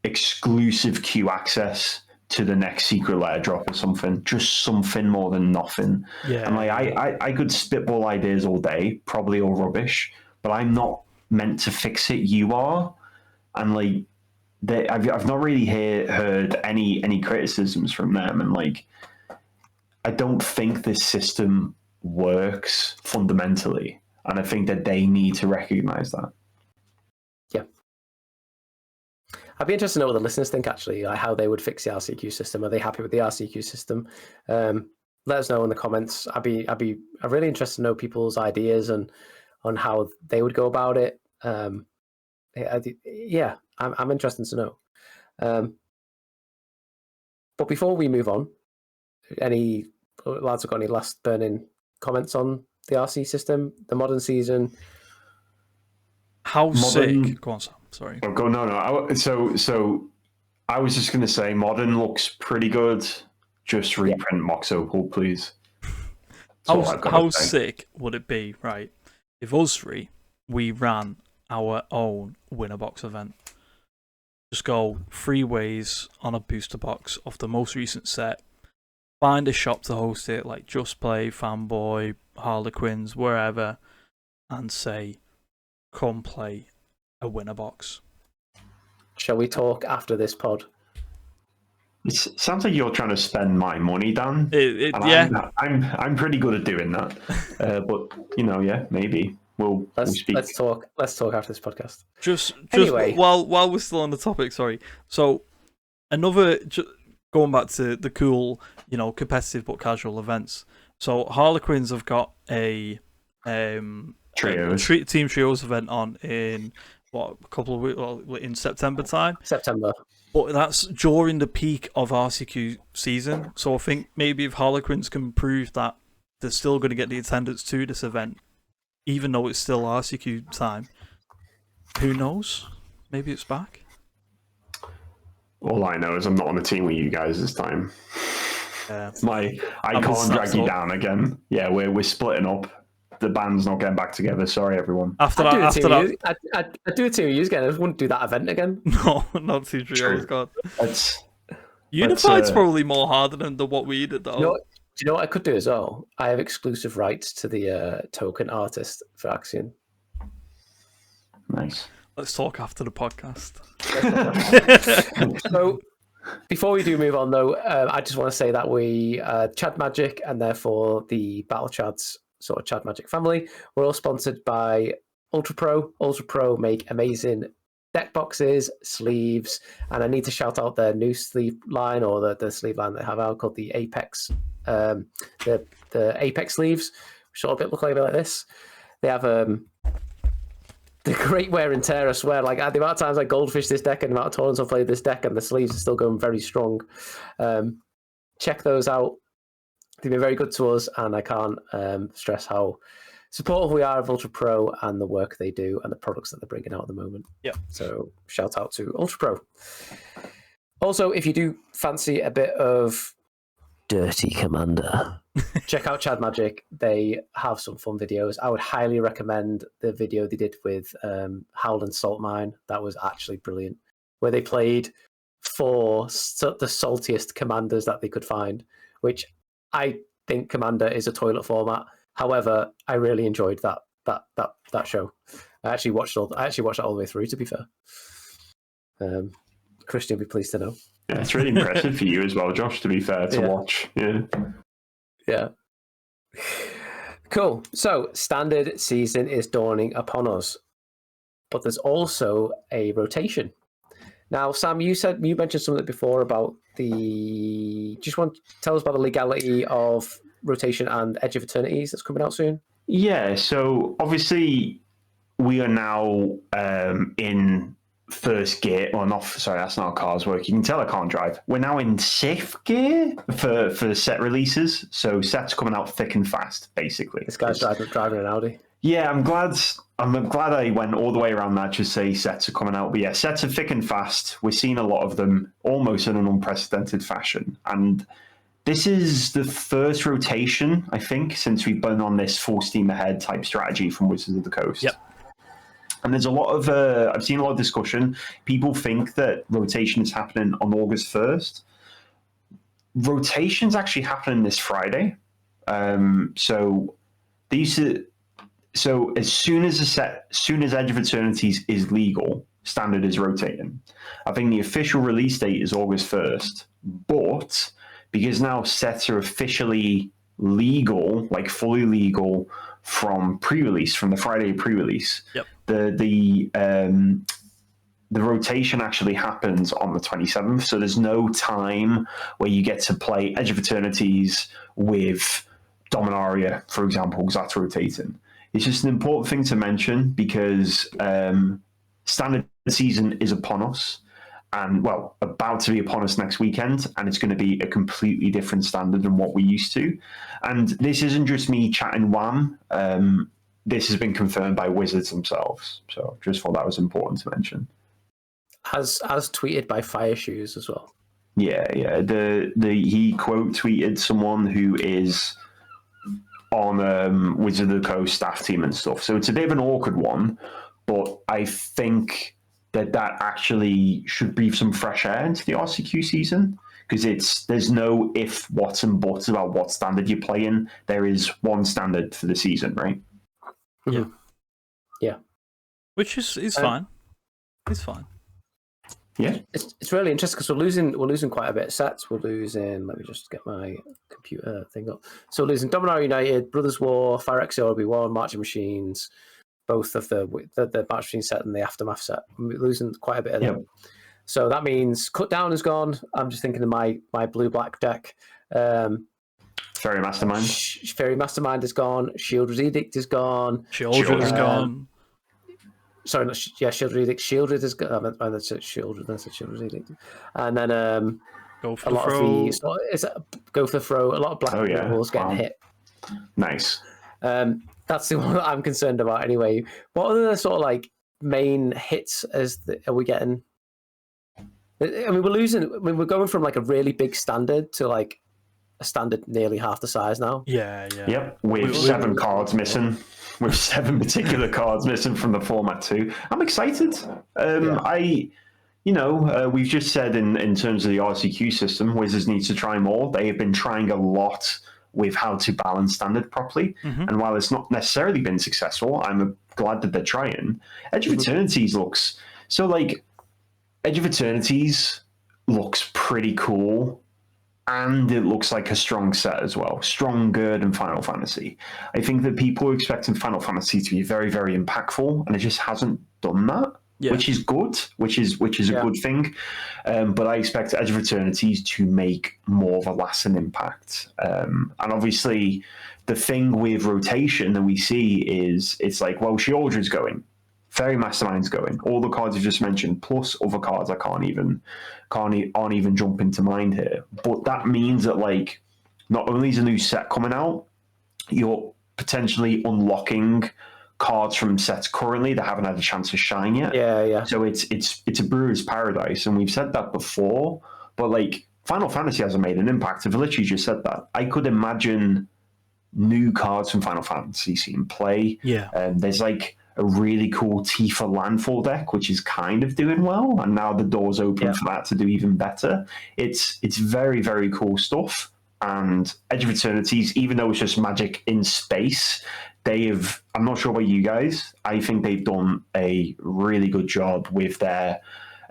exclusive queue access to the next secret letter drop or something, just something more than nothing. Yeah. And like I could spitball ideas all day, probably all rubbish, but I'm not meant to fix it. You are, and like I've not really heard any criticisms from them, and like I don't think this system works fundamentally, and I think that they need to recognize that. Yeah. I'd be interested to know what the listeners think, actually, like how they would fix the RCQ system. Are they happy with the RCQ system? Let us know in the comments. I'd be really interested to know people's ideas and on how they would go about it. Yeah, I'm interested to know. But before we move on, any lads have got any last burning comments on the RC system, the modern season? How sick? Go on, Sam. Sorry. Oh, go no. So I was just going to say, modern looks pretty good. Just reprint Mox Opal, please. How sick would it be, right? If us three, we ran our own winner box event. Just go 3 ways on a booster box of the most recent set. Find a shop to host it, like Just Play, Fanboy, Harlequins, wherever, and say, come play a winner box. Shall we talk after this pod? It sounds like you're trying to spend my money, Dan. Yeah, I'm pretty good at doing that. But yeah, maybe we'll speak. Let's talk after this podcast. Just anyway, while we're still on the topic, sorry. So going back to the cool, competitive but casual events. So Harlequins have got a team trios event on in a couple of weeks, in September time. September. But that's during the peak of RCQ season. So I think maybe if Harlequins can prove that they're still going to get the attendance to this event, even though it's still RCQ time, who knows? Maybe it's back. All I know is I'm not on the team with you guys this time. Yeah. I can't drag you down again. Yeah, we're splitting up. The band's not getting back together. Sorry, everyone. I'd do a team of you again. I just wouldn't do that event again. No, not 2 trios. God. Unified's probably more harder than what we did, though. Do you know what I could do as well? I have exclusive rights to the token artist for Axion. Nice. Let's talk after the podcast. So, before we do move on, though, I just want to say that we, Chad Magic, and therefore the battlechads sort of Chad Magic family, we're all sponsored by UltraPRO. UltraPRO make amazing deck boxes, sleeves, and I need to shout out their new sleeve line, or the sleeve line they have out called the Apex, the Apex sleeves, which sort of look like this. They have the great wear and tear, I swear. Like the amount of times I goldfish this deck and the amount of tournaments I've played this deck, and the sleeves are still going very strong. Check those out. They've been very good to us, and I can't stress how supportive we are of UltraPRO and the work they do and the products that they're bringing out at the moment. Yeah. So shout out to UltraPRO. Also, if you do fancy a bit of dirty Commander, check out Chad Magic. They have some fun videos. I would highly recommend the video they did with Howland Salt Mine. That was actually brilliant, where they played 4 the saltiest commanders that they could find, which I think Commander is a toilet format. However, I really enjoyed that show. I actually watched that all the way through, to be fair. Christian will be pleased to know. Yeah, it's really impressive for you as well, Josh, to be fair, to watch. Yeah. Cool. So, standard season is dawning upon us. But there's also a rotation. Now, Sam, you mentioned something before about just want to tell us about the legality of rotation and Edge of Eternities that's coming out soon? Yeah, so obviously we are now in first gear. Well, that's not how cars work. You can tell I can't drive. We're now in 6th gear for set releases. So sets coming out thick and fast, basically. This guy's driving an Audi. Yeah, I'm glad I'm glad I went all the way around that to say sets are coming out. But yeah, sets are thick and fast. We're seeing a lot of them almost in an unprecedented fashion. And this is the first rotation, I think, since we've been on this full steam ahead type strategy from Wizards of the Coast. Yep. And there's a lot of, I've seen a lot of discussion. People think that rotation is happening on August 1st. Rotation's actually happening this Friday. So as soon as Edge of Eternities is legal, Standard is rotating. I think the official release date is August 1st, but because now sets are officially legal, like fully legal from pre-release, from the Friday pre-release, yep. The rotation actually happens on the 27th, so there's no time where you get to play Edge of Eternities with Dominaria, for example, because that's rotating. It's just an important thing to mention because Standard season is upon us, and, well, about to be upon us next weekend, and it's going to be a completely different Standard than what we're used to. And this isn't just me chatting wham. This has been confirmed by Wizards themselves, so just thought that was important to mention. As tweeted by Fire Shoes as well. Yeah. He quote tweeted someone who is on Wizard of the Coast staff team and stuff. So it's a bit of an awkward one, but I think that actually should breathe some fresh air into the RCQ season because there's no if, whats, and buts about what standard you're playing. There is one standard for the season, right? Yeah. Which is fine. It's fine. Yeah, it's really interesting because we're losing quite a bit of sets. We're losing. Let me just get my computer thing up. So we're losing Dominaria United, Brothers War, Fire Exo RB1, Marching Machines, both of the March Machine set and the Aftermath set. We're losing quite a bit of them. So that means Cut Down is gone. I'm just thinking of my blue black deck. Fairy Mastermind. Fairy Mastermind is gone. Shieldred's Edict is gone. Shieldred is gone. Sorry, not Shieldred Edict. Shieldred is gone. That's Shieldred's Edict. And then Go for the Throw. Go for the Throw. A lot of black walls getting hit. Nice. That's the one that I'm concerned about anyway. What are the sort of like main hits are we getting? I mean, we're going from like a really big standard to like a standard nearly half the size now. Yeah. Yep, with 7 cards missing. With 7 particular cards missing from the format too. I'm excited. We've just said in terms of the RCQ system, Wizards needs to try more. They have been trying a lot with how to balance standard properly. Mm-hmm. And while it's not necessarily been successful, I'm glad that they're trying. Edge of Eternities looks... So, like, Edge of Eternities looks pretty cool, and it looks like a strong set as well. Stronger than Final Fantasy. I think that people are expecting Final Fantasy to be very, very impactful, and it just hasn't done that. Yeah. Which is good, which is a good thing. But I expect Edge of Eternities to make more of a lasting impact. And obviously, the thing with rotation that we see is it's like, well, Shieldred's going, Fairy Mastermind's going, all the cards you just mentioned, plus other cards I aren't even jumping to mind here. But that means that like, not only is a new set coming out, you're potentially unlocking cards from sets currently that haven't had a chance to shine yet. Yeah. So it's a brewer's paradise, and we've said that before. But like Final Fantasy hasn't made an impact. I've literally just said that. I could imagine new cards from Final Fantasy seeing play. Yeah. There's like a really cool Tifa landfall deck, which is kind of doing well, and now the door's open for that to do even better. It's very, very cool stuff. And Edge of Eternities, even though it's just magic in space, I'm not sure about you guys, I think they've done a really good job with their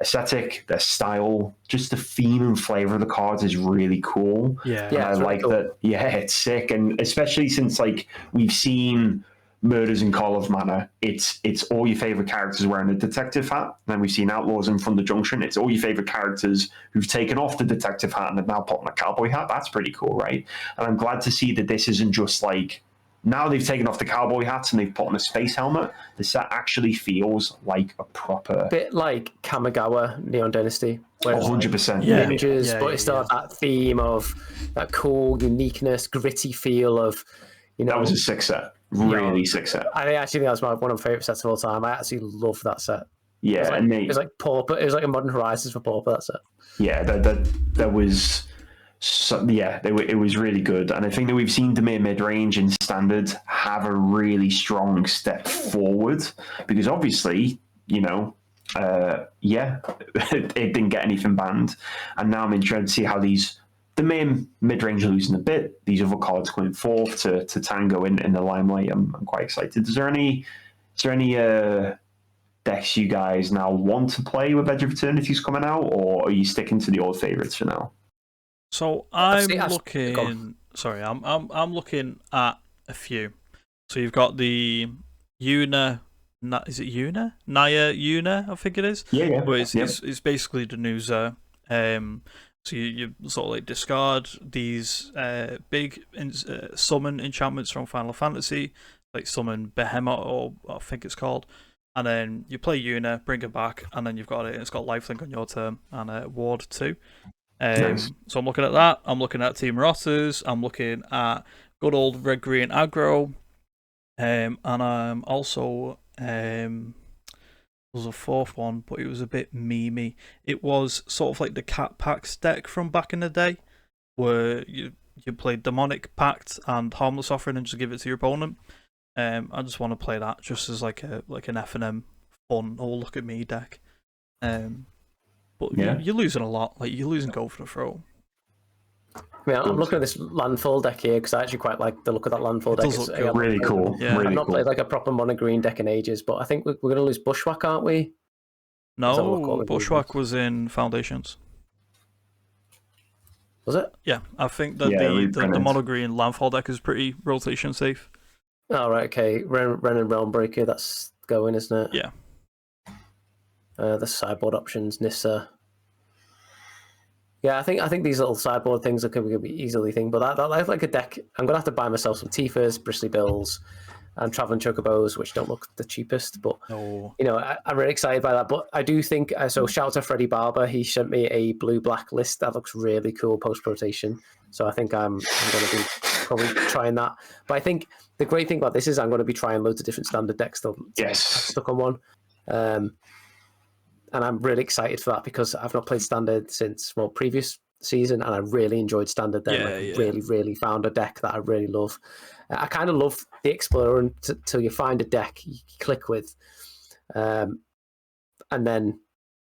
aesthetic, their style, just the theme and flavor of the cards is really cool. Yeah, I like cool. That. Yeah, it's sick, and especially since like we've seen Murders in Call of Mana, it's all your favorite characters wearing a detective hat. Then we've seen Outlaws in From the Junction. It's all your favorite characters who've taken off the detective hat and have now put on a cowboy hat. That's pretty cool, right? And I'm glad to see that this isn't just like, now they've taken off the cowboy hats and they've put on a space helmet. The set actually feels like a proper... bit like Kamigawa Neon Dynasty. 100%. Images, but it still has that theme of that cool uniqueness, gritty feel of, That was a sick set. Really sick set. I actually think that's one of my favourite sets of all time. I actually love that set. Yeah, it was like Pauper. It was like a Modern Horizons for Pauper. That set. Yeah, that was. So, yeah, it was really good, and I think that we've seen Dimir mid-range in Standard have a really strong step forward because obviously, it didn't get anything banned, and now I'm interested to see how the main mid-range are losing a bit. These other cards coming forth to tango in the limelight. I'm quite excited. Is there any decks you guys now want to play with Edge of Eternities coming out, or are you sticking to the old favourites for now? So I'm looking at a few. So you've got the Una. Is it Una? Naya Una, I think it is. Yeah. But it's basically the new Zer. So you sort of like discard these big summon enchantments from Final Fantasy, like summon Behemoth, or I think it's called. And then you play Una, bring it back, and then you've got it. And it's got lifelink on your turn and Ward 2. Nice. So I'm looking at that. I'm looking at Team Rotters. I'm looking at good old red green aggro, and I'm also there was a fourth one, but it was a bit memey. It was sort of like the Cat Packs deck from back in the day, where you played Demonic Pact and Harmless Offering and just give it to your opponent. I just want to play that just as like an FNM fun. Oh, look at me deck. But you're losing a lot. Like, you're losing Go for the Throw. Yeah, I'm looking at this landfall deck here because I actually quite like the look of that landfall deck. It's really cool. Yeah. Really I've not cool. played like a proper mono green deck in ages, but I think we're going to lose Bushwhack, aren't we? No, Bushwhack was in Foundations. Was it? Yeah, I think that the mono green landfall deck is pretty rotation safe. Oh, right, okay. Ren and Realmbreaker, that's going, isn't it? Yeah. The sideboard options, Nissa. Yeah, I think these little sideboard things are going to be easily thing, but that like a deck. I'm going to have to buy myself some Tifas, Bristly Bills, and Traveling Chocobos, which don't look the cheapest, but I'm really excited by that. But I do think so. Shout out to Freddie Barber. He sent me a blue-black list that looks really cool post-rotation. So I think I'm going to be probably trying that. But I think the great thing about this is I'm going to be trying loads of different standard decks to stuck on one. And I'm really excited for that because I've not played Standard since previous season, and I really enjoyed Standard then. Really found a deck that I really love. I kind of love the Explorer until you find a deck you click with, and then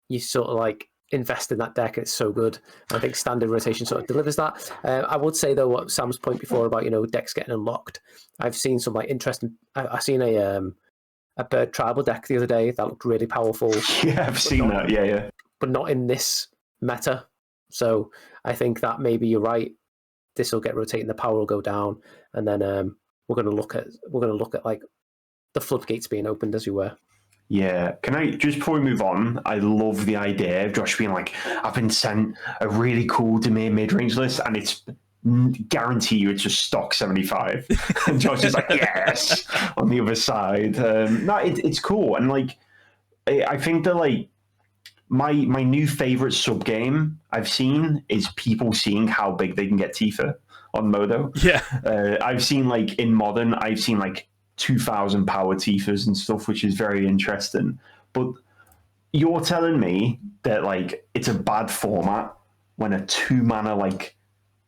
you sort of like invest in that deck. It's so good. I think Standard rotation sort of delivers that. I would say though, what Sam's point before about decks getting unlocked. I've seen some like interesting. I've seen a bird tribal deck the other day that looked really powerful. Yeah, I've seen that. Yeah. But not in this meta. So I think that maybe you're right. This will get rotating. The power will go down, and then we're going to look at like the floodgates being opened, as you were. Yeah. Can I just before we move on? I love the idea of Josh being like, I've been sent a really cool Dimir mid-range list, and it's guarantee you it's just stock 75 and Josh is like yes on the other side. It's cool, and like I think that like my new favorite sub game I've seen is people seeing how big they can get Tifa on Modo. I've seen like in Modern I've seen like 2,000 power Tifas and stuff, which is very interesting. But you're telling me that like it's a bad format when a 2-mana like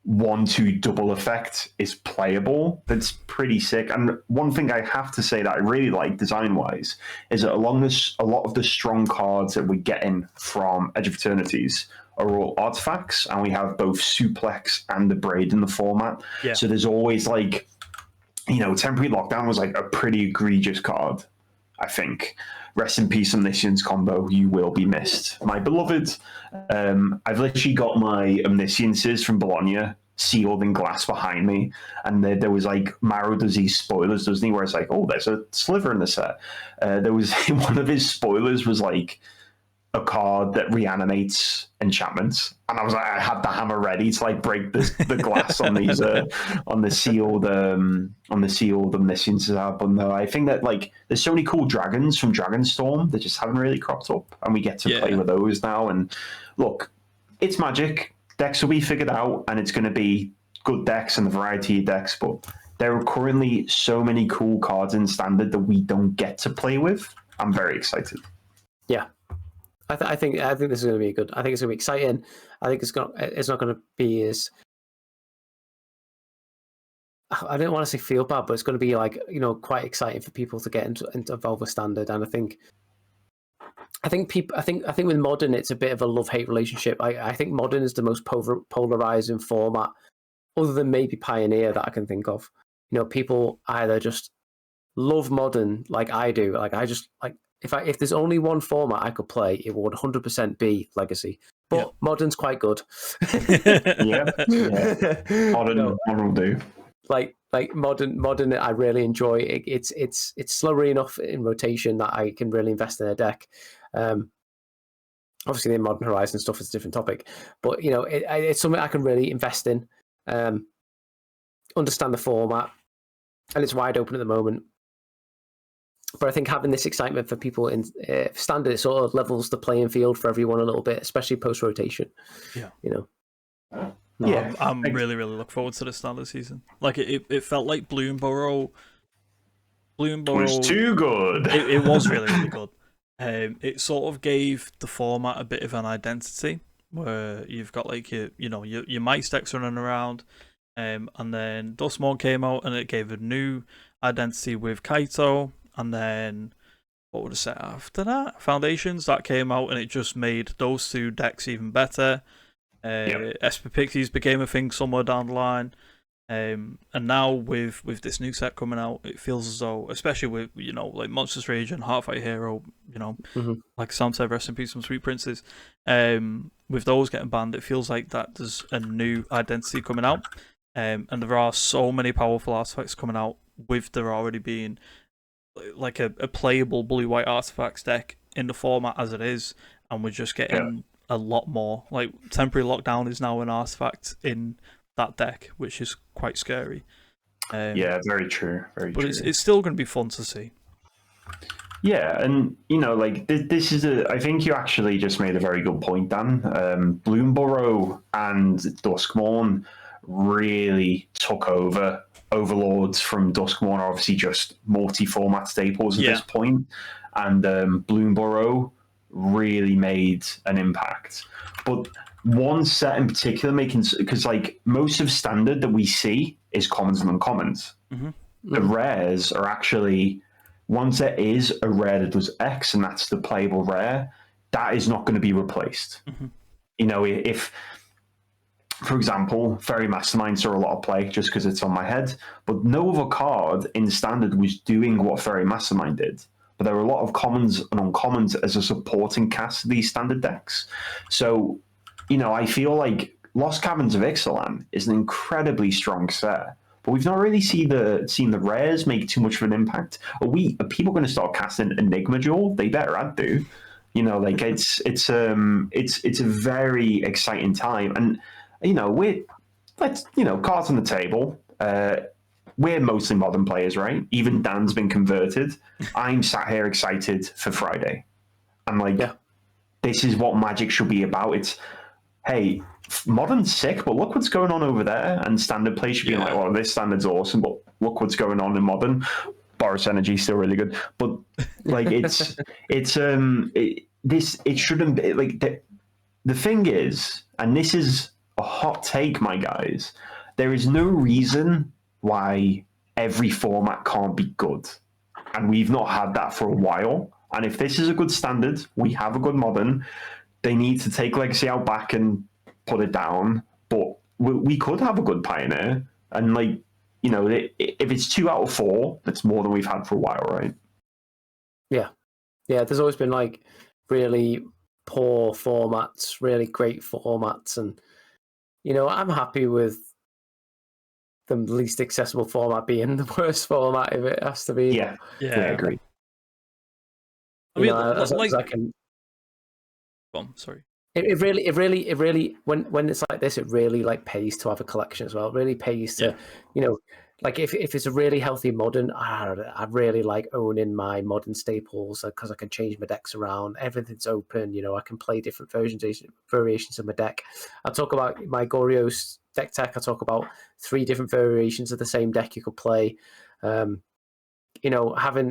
1/2 double effect is playable? That's pretty sick. And one thing I have to say that I really like design wise is that along this, a lot of the strong cards that we're getting from Edge of Eternities are all artifacts, and we have both Suplex and the Braid in the format. So there's always like, Temporary Lockdown was like a pretty egregious card, I think. Rest in peace, Omniscience combo. You will be missed, my beloved. I've literally got my Omnisciences from Bologna sealed in glass behind me, and there was like Maro does these spoilers, doesn't he? Where it's like, oh, there's a sliver in the set. There was one of his spoilers was like a card that reanimates enchantments, and I was like, I had the hammer ready to like break the glass on these on the sealed Omnisciences. But no, I think that like there's so many cool dragons from Dragonstorm that just haven't really cropped up, and we get to play with those now. And look, it's Magic. Decks will be figured out, and it's going to be good decks and a variety of decks. But there are currently so many cool cards in Standard that we don't get to play with. I'm very excited. Yeah, I think this is going to be good. I think it's going to be exciting. I think it's not going to be as, I don't want to say feel bad, but it's going to be like, quite exciting for people to get involved with Standard. And I think with Modern it's a bit of a love-hate relationship. I think Modern is the most polarizing format, other than maybe Pioneer, that I can think of. People either just love Modern like I do. Like I just like if there's only one format I could play, it would 100% be Legacy. But Modern's quite good. yeah. Modern will do. Like modern, I really enjoy. It's slowly enough in rotation that I can really invest in a deck. Obviously, the Modern Horizon stuff is a different topic, but it's something I can really invest in. Understand the format, and it's wide open at the moment. But I think having this excitement for people in Standard, it sort of levels the playing field for everyone a little bit, especially post rotation. Yeah, I'm really looking forward to the Standard season. Like it felt like Bloomburrow was too good. It was really good. It sort of gave the format a bit of an identity, where you've got like your mice decks running around, and then Dustmorn came out and it gave a new identity with Kaito, and then what would I say after that? Foundations that came out and it just made those two decks even better. Esper Pixies became a thing somewhere down the line, and now with this new set coming out, it feels as though, especially with like Monsters Rage and Heartfight Hero, like Sam said, rest in peace, some Sweet Princes. With those getting banned, it feels like that there's a new identity coming out, and there are so many powerful artifacts coming out with there already being like a playable blue-white artifacts deck in the format as it is, and we're just getting a lot more. Like Temporary Lockdown is now an artifact in that deck, which is quite scary. Very true. Very but true. It's still going to be fun to see. Yeah, and like this is I think you actually just made a very good point, Dan. Bloomburrow and Duskmorn really took over. Overlords from Duskmorn are obviously just multi-format staples at this point, and Bloomburrow really made an impact. But one set in particular because like most of Standard that we see is commons and uncommons. The rares are actually, once there is a rare that does X and that's the playable rare, that is not going to be replaced. If for example, Fairy Mastermind saw a lot of play just because it's on my head, but no other card in Standard was doing what Fairy Mastermind did. But there were a lot of commons and uncommons as a supporting cast of these Standard decks. So, I feel like Lost Caverns of Ixalan is an incredibly strong set, but we've not really seen the rares make too much of an impact. Are people going to start casting Enigma Jewel? They better add do. It's a very exciting time, and cards on the table. We're mostly modern players, right? Even Dan's been converted. I'm sat here excited for Friday. I'm like, this is what Magic should be about. It's, hey, Modern's sick, but look what's going on over there. And Standard play should be like, well, this Standard's awesome, but look what's going on in Modern. Boris Energy still really good, but like it shouldn't be like the thing is, and this is a hot take, my guys. There is no reason why every format can't be good, and we've not had that for a while. And if this is a good Standard, we have a good Modern. They need to take Legacy out back and put it down, but we could have a good Pioneer. And like, if it's 2 out of 4, that's more than we've had for a while, right? Yeah. There's always been like really poor formats, really great formats, and I'm happy with the least accessible format being the worst format if it has to be. Yeah, I agree. I mean, I can. Sorry. It really when it's like this, it really like pays to have a collection as well. It really pays to, like if it's a really healthy Modern, I really like owning my Modern staples because I can change my decks around. Everything's open. I can play different variations of my deck. I'll talk about my Goryo's deck tech. I talk about 3 different variations of the same deck you could play. Having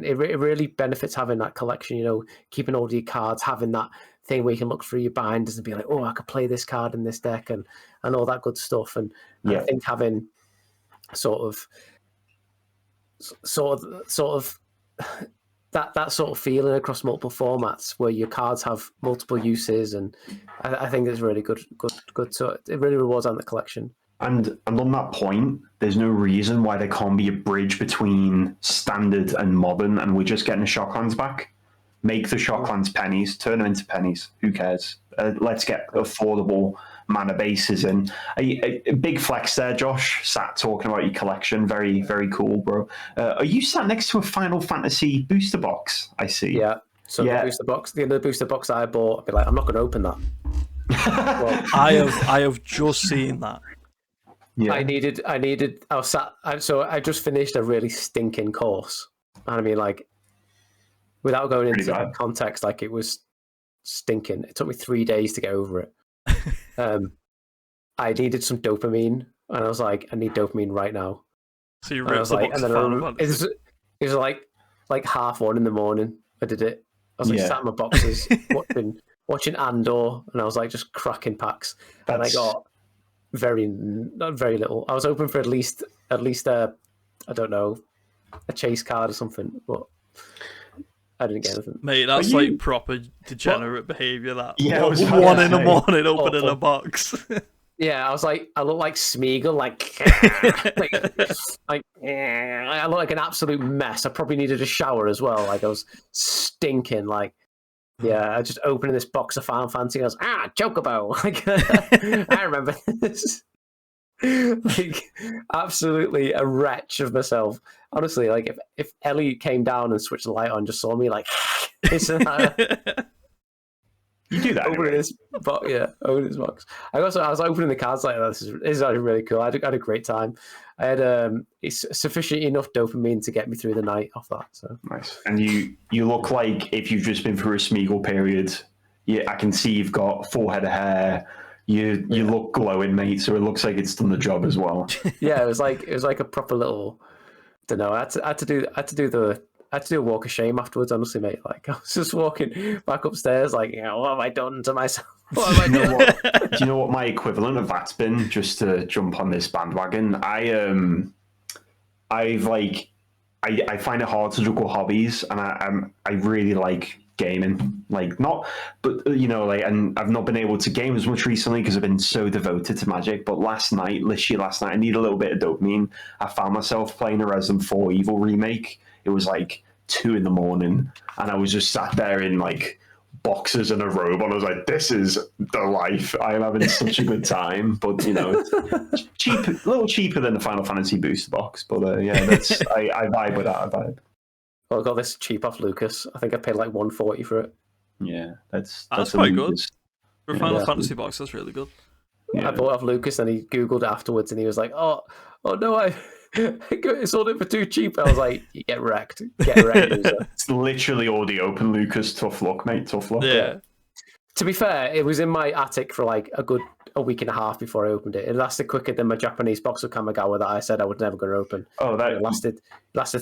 it really benefits having that collection. Keeping all your cards, having that thing where you can look through your binders and be like, oh, I could play this card in this deck, and all that good stuff. And I think having sort of that sort of feeling across multiple formats where your cards have multiple uses, and I think it's really good. So it really rewards on the collection. And on that point, there's no reason why there can't be a bridge between standard and modern, and we're just getting the shocklands back. Make the shocklands pennies, turn them into pennies. Who cares? Let's get affordable mana bases in. A big flex there, Josh. Sat talking about your collection. Very, very cool, bro. Are you sat next to a Final Fantasy booster box? I see. Yeah. So the booster box, the other booster box that I bought, I'd be like, I'm not going to open that. Well, I have just seen that. Yeah. I just finished a really stinking course. And I mean, like, without going into context, like, it was stinking. It took me 3 days to get over it. I needed some dopamine, and I was like, I need dopamine right now. So you ripped the box of Final Fantasy. It was like 1:30 in the morning. I did it. I was like sat in my boxes watching Andor, and I was like just cracking packs. And I got very little. I was hoping for at least I don't know, a chase card or something, but I didn't get anything. Mate, that's like proper degenerate behaviour. That 1 in the morning, opening a box. Yeah, I look like Smeagol, I look like an absolute mess. I probably needed a shower as well. Like, I was stinking. Like, yeah, I just opened this box of Final Fantasy. And I was Chocobo. Like, I remember this. Like, absolutely a wretch of myself. Honestly, like, if Ellie came down and switched the light on, just saw me like, you do that. Opening this box, opening this box. I was opening the cards like, this is actually really cool. I had a great time. I had sufficient enough dopamine to get me through the night off that. So nice. And you look like if you've just been through a Smeagol period. Yeah, I can see you've got full head of hair. You look glowing, mate. So it looks like it's done the job as well. Yeah, it was like a proper little. I don't know. I had to do a walk of shame afterwards, honestly, mate. Like, I was just walking back upstairs, like, what have I done to myself? What have I done? Do you know what my equivalent of that's been? Just to jump on this bandwagon, I find it hard to juggle hobbies, and I really like gaming. Like, not, but and I've not been able to game as much recently because I've been so devoted to Magic. But last night, I need a little bit of dopamine. I found myself playing a Resident 4 Evil remake. It was like 2 a.m, and I was just sat there in like boxers and a robe, and I was like, "This is the life." I am having such a good time. But it's cheap, a little cheaper than the Final Fantasy booster box. But I vibe with that. I vibe. Well, I got this cheap off Lucas. I think I paid like $140 for it. Yeah, that's quite good for a Final Fantasy box. That's really good. Yeah. I bought it off Lucas, and he Googled it afterwards, and he was like, "Oh no, I sold it for too cheap." I was like, "You get wrecked, loser." It's literally already open, Lucas. Tough luck, mate. Tough luck. Yeah. To be fair, it was in my attic for like a week and a half before I opened it. It lasted quicker than my Japanese box of Kamigawa that I said I was never going to open. Oh, it lasted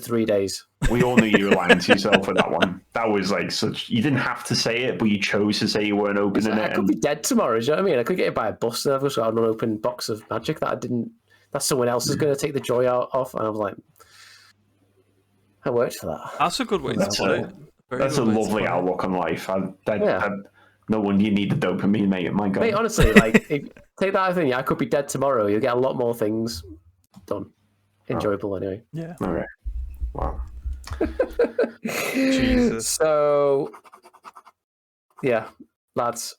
3 days. We all knew you were lying to yourself with that one. That was like such. You didn't have to say it, but you chose to say you weren't opening it. I could be dead tomorrow. Do you know what I mean? I could get hit by a bus, and I've just got an unopened box of Magic that I didn't. That someone else is going to take the joy out of, and I was like, I worked for that. That's a good way to put it. That's a lovely outlook on life. No wonder you need the dopamine, mate. My God. Mate, honestly, like, take that thing. I could be dead tomorrow. You'll get a lot more things done. Enjoyable, anyway. Yeah. All right. Wow. Jesus. So, yeah, lads,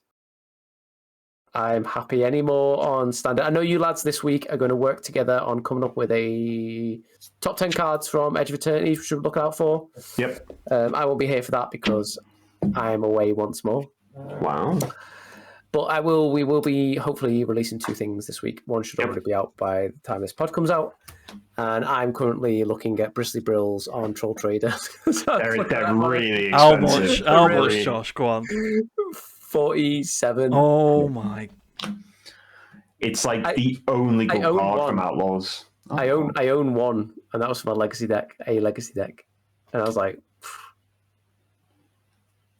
I'm happy anymore on standard. I know you lads this week are going to work together on coming up with a top 10 cards from Edge of Eternity. Should look out for. Yep. I won't be here for that because I am away once more. Wow. But we will be hopefully releasing 2 things this week. One should already be out by the time this pod comes out. And I'm currently looking at Bristly Brills on Troll Trader. They're really expensive. How much, Josh? Go on. 47. Oh my. It's like the only good card from Outlaws. Oh, I own one, and that was for my legacy deck, a legacy deck, and I was like,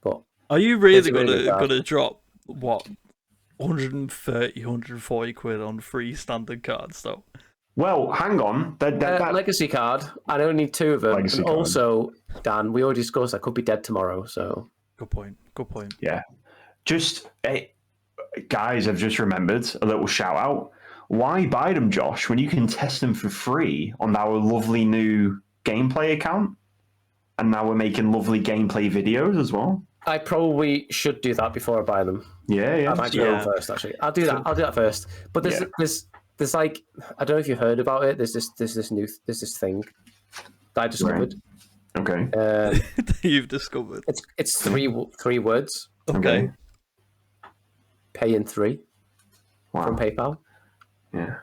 but are you really really gonna drop what 130, 140 quid on free standard cards though? Well, hang on. That legacy card. I only need 2 of them. Legacy And card. also, Dan, we already discussed I could be dead tomorrow. So Good point. Good point. Yeah. Just guys, I've just remembered a little shout out. Why buy them, Josh, when you can test them for free on our lovely new gameplay account? And now we're making lovely gameplay videos as well. I probably should do that before I buy them. Yeah. I might do it first, actually. I'll do that first. But there's like, I don't know if you heard about it. There's this thing that I discovered. Right. Okay. You've discovered. It's three words. Okay. Pay in 3 from PayPal. Yeah.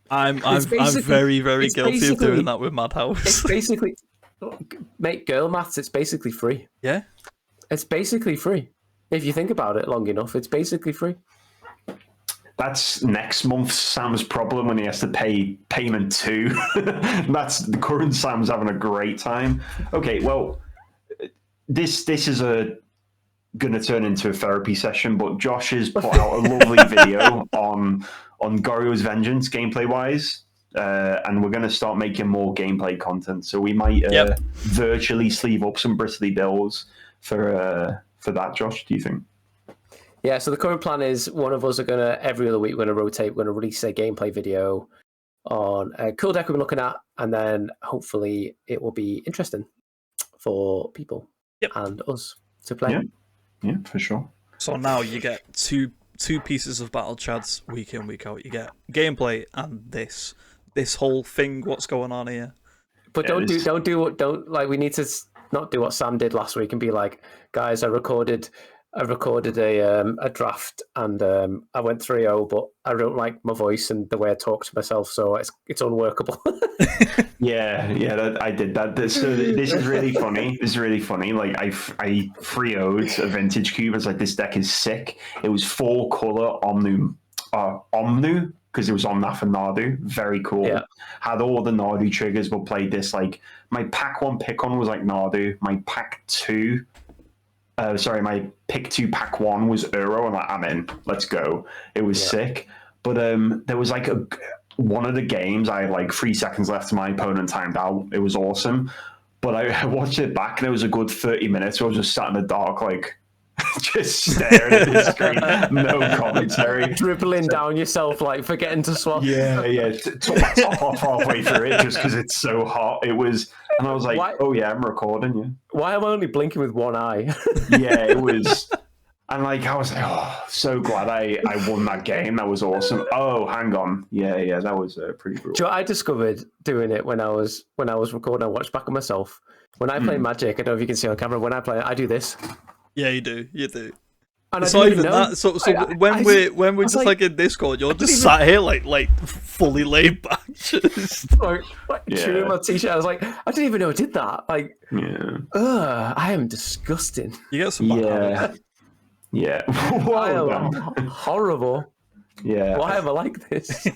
I'm very, very guilty of doing that with Madhouse. It's basically, make girl maths, it's basically free. Yeah. It's basically free. If you think about it long enough, it's basically free. That's next month Sam's problem when he has to pay payment 2. That's the current Sam's having a great time. Okay, well, this is going to turn into a therapy session, but Josh has put out a lovely video on Goryo's Vengeance gameplay wise, and we're going to start making more gameplay content. So we might virtually sleeve up some bristly bills for that. Josh, do you think? Yeah, so the current plan is one of us are every other week, we're going to rotate, we're going to release a gameplay video on a cool deck we've been looking at, and then hopefully it will be interesting for people and us to play. Yeah, for sure. So now you get two pieces of battle chads week in, week out. You get gameplay and this whole thing, what's going on here. But we need to not do what Sam did last week and be like, guys, I recorded a draft and I went 3-0, but I don't like my voice and the way I talk to myself, so it's unworkable. I did that. So this is really funny. This is really funny. Like I 3-0'd a vintage cube. I was like, this deck is sick. It was 4-color Omnu because it was Omnath and Nardu. Very cool. Yeah. Had all the Nardu triggers, but played this like my pack 1 pick on was like Nardu. My pack 2. My pick 2 pack 1 was Uro. I'm like, I'm in. Let's go. It was sick. But there was like one of the games, I had like 3 seconds left to my opponent timed out. It was awesome. But I watched it back and it was a good 30 minutes. So I was just sat in the dark, like just staring at the screen. No commentary. Dribbling down yourself, like forgetting to swap. Yeah. Took my top off halfway through it just because it's so hot. It was... And I was like, I'm recording you. Why am I only blinking with one eye? Yeah, it was... And like, I was like, so glad I won that game. That was awesome. Oh, hang on. Yeah, that was pretty brutal. Do you know what I discovered doing it when I was recording? I watched back of myself. When I play Magic, I don't know if you can see on camera, when I play it, I do this. Yeah, you do. And it's not even that. So when we're just like in Discord, you're just sat here like fully laid back, just chewing my t-shirt. I was like, I didn't even know I did that. Like, I am disgusting. You get some bad habits. Yeah. I am horrible. Yeah. Why am I like this?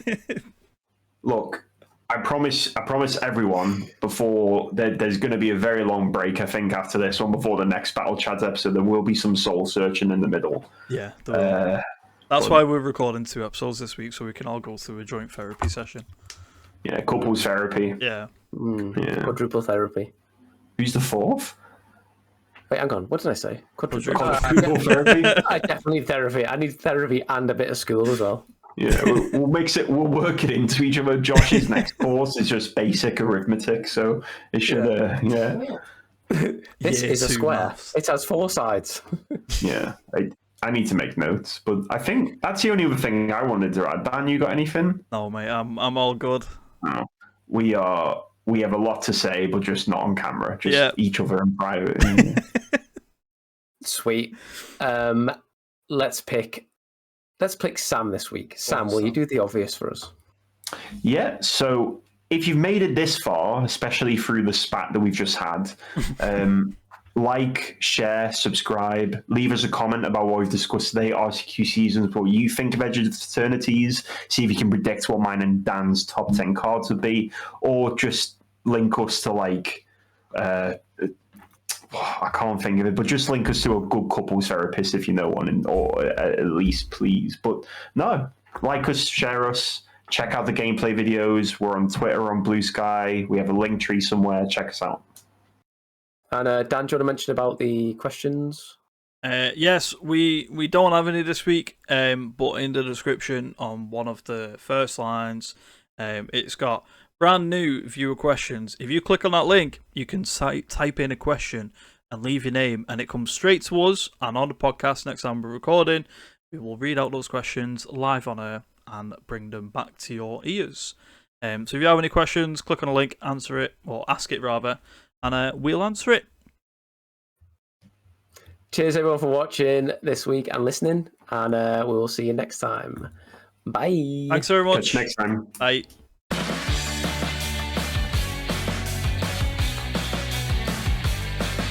Look, I promise everyone before there's going to be a very long break, I think, after this one, before the next Battle Chads episode, there will be some soul searching in the middle. Yeah. That's why we're recording 2 episodes this week, so we can all go through a joint therapy session. Yeah, couples therapy. Yeah. Quadruple therapy. Who's the 4th? Wait, hang on. What did I say? Quadruple therapy? I definitely need therapy. I need therapy and a bit of school as well. Yeah, we'll work it into each other. Josh's next course is just basic arithmetic, so it should, This is a square. Maths. It has 4 sides. Yeah, I need to make notes, but I think that's the only other thing I wanted to add. Dan, you got anything? No, mate, I'm all good. No. We have a lot to say, but just not on camera. Just each other in private. Sweet. Let's pick Sam this week. Sam, will you do the obvious for us? Yeah. So if you've made it this far, especially through the spat that we've just had, like, share, subscribe, leave us a comment about what we've discussed today, RCQ seasons, what you think of Edge of the Fraternities, see if you can predict what mine and Dan's top 10 cards would be, or just link us to like, I can't think of it, but just link us to a good couples therapist if you know one, or at least please. But no, like us, share us, check out the gameplay videos. We're on Twitter, on Blue Sky. We have a link tree somewhere. Check us out. And Dan, do you want to mention about the questions? Yes, we don't have any this week, but in the description on one of the first lines, it's got brand new viewer questions. If you click on that link, you can type in a question and leave your name, and it comes straight to us. And on the podcast next time we're recording, we will read out those questions live on air and bring them back to your ears. So if you have any questions, click on a link, answer it, or ask it rather, and we'll answer it. Cheers everyone for watching this week and listening, and we will see you next time. Bye. Thanks very much. Catch you next time. Bye.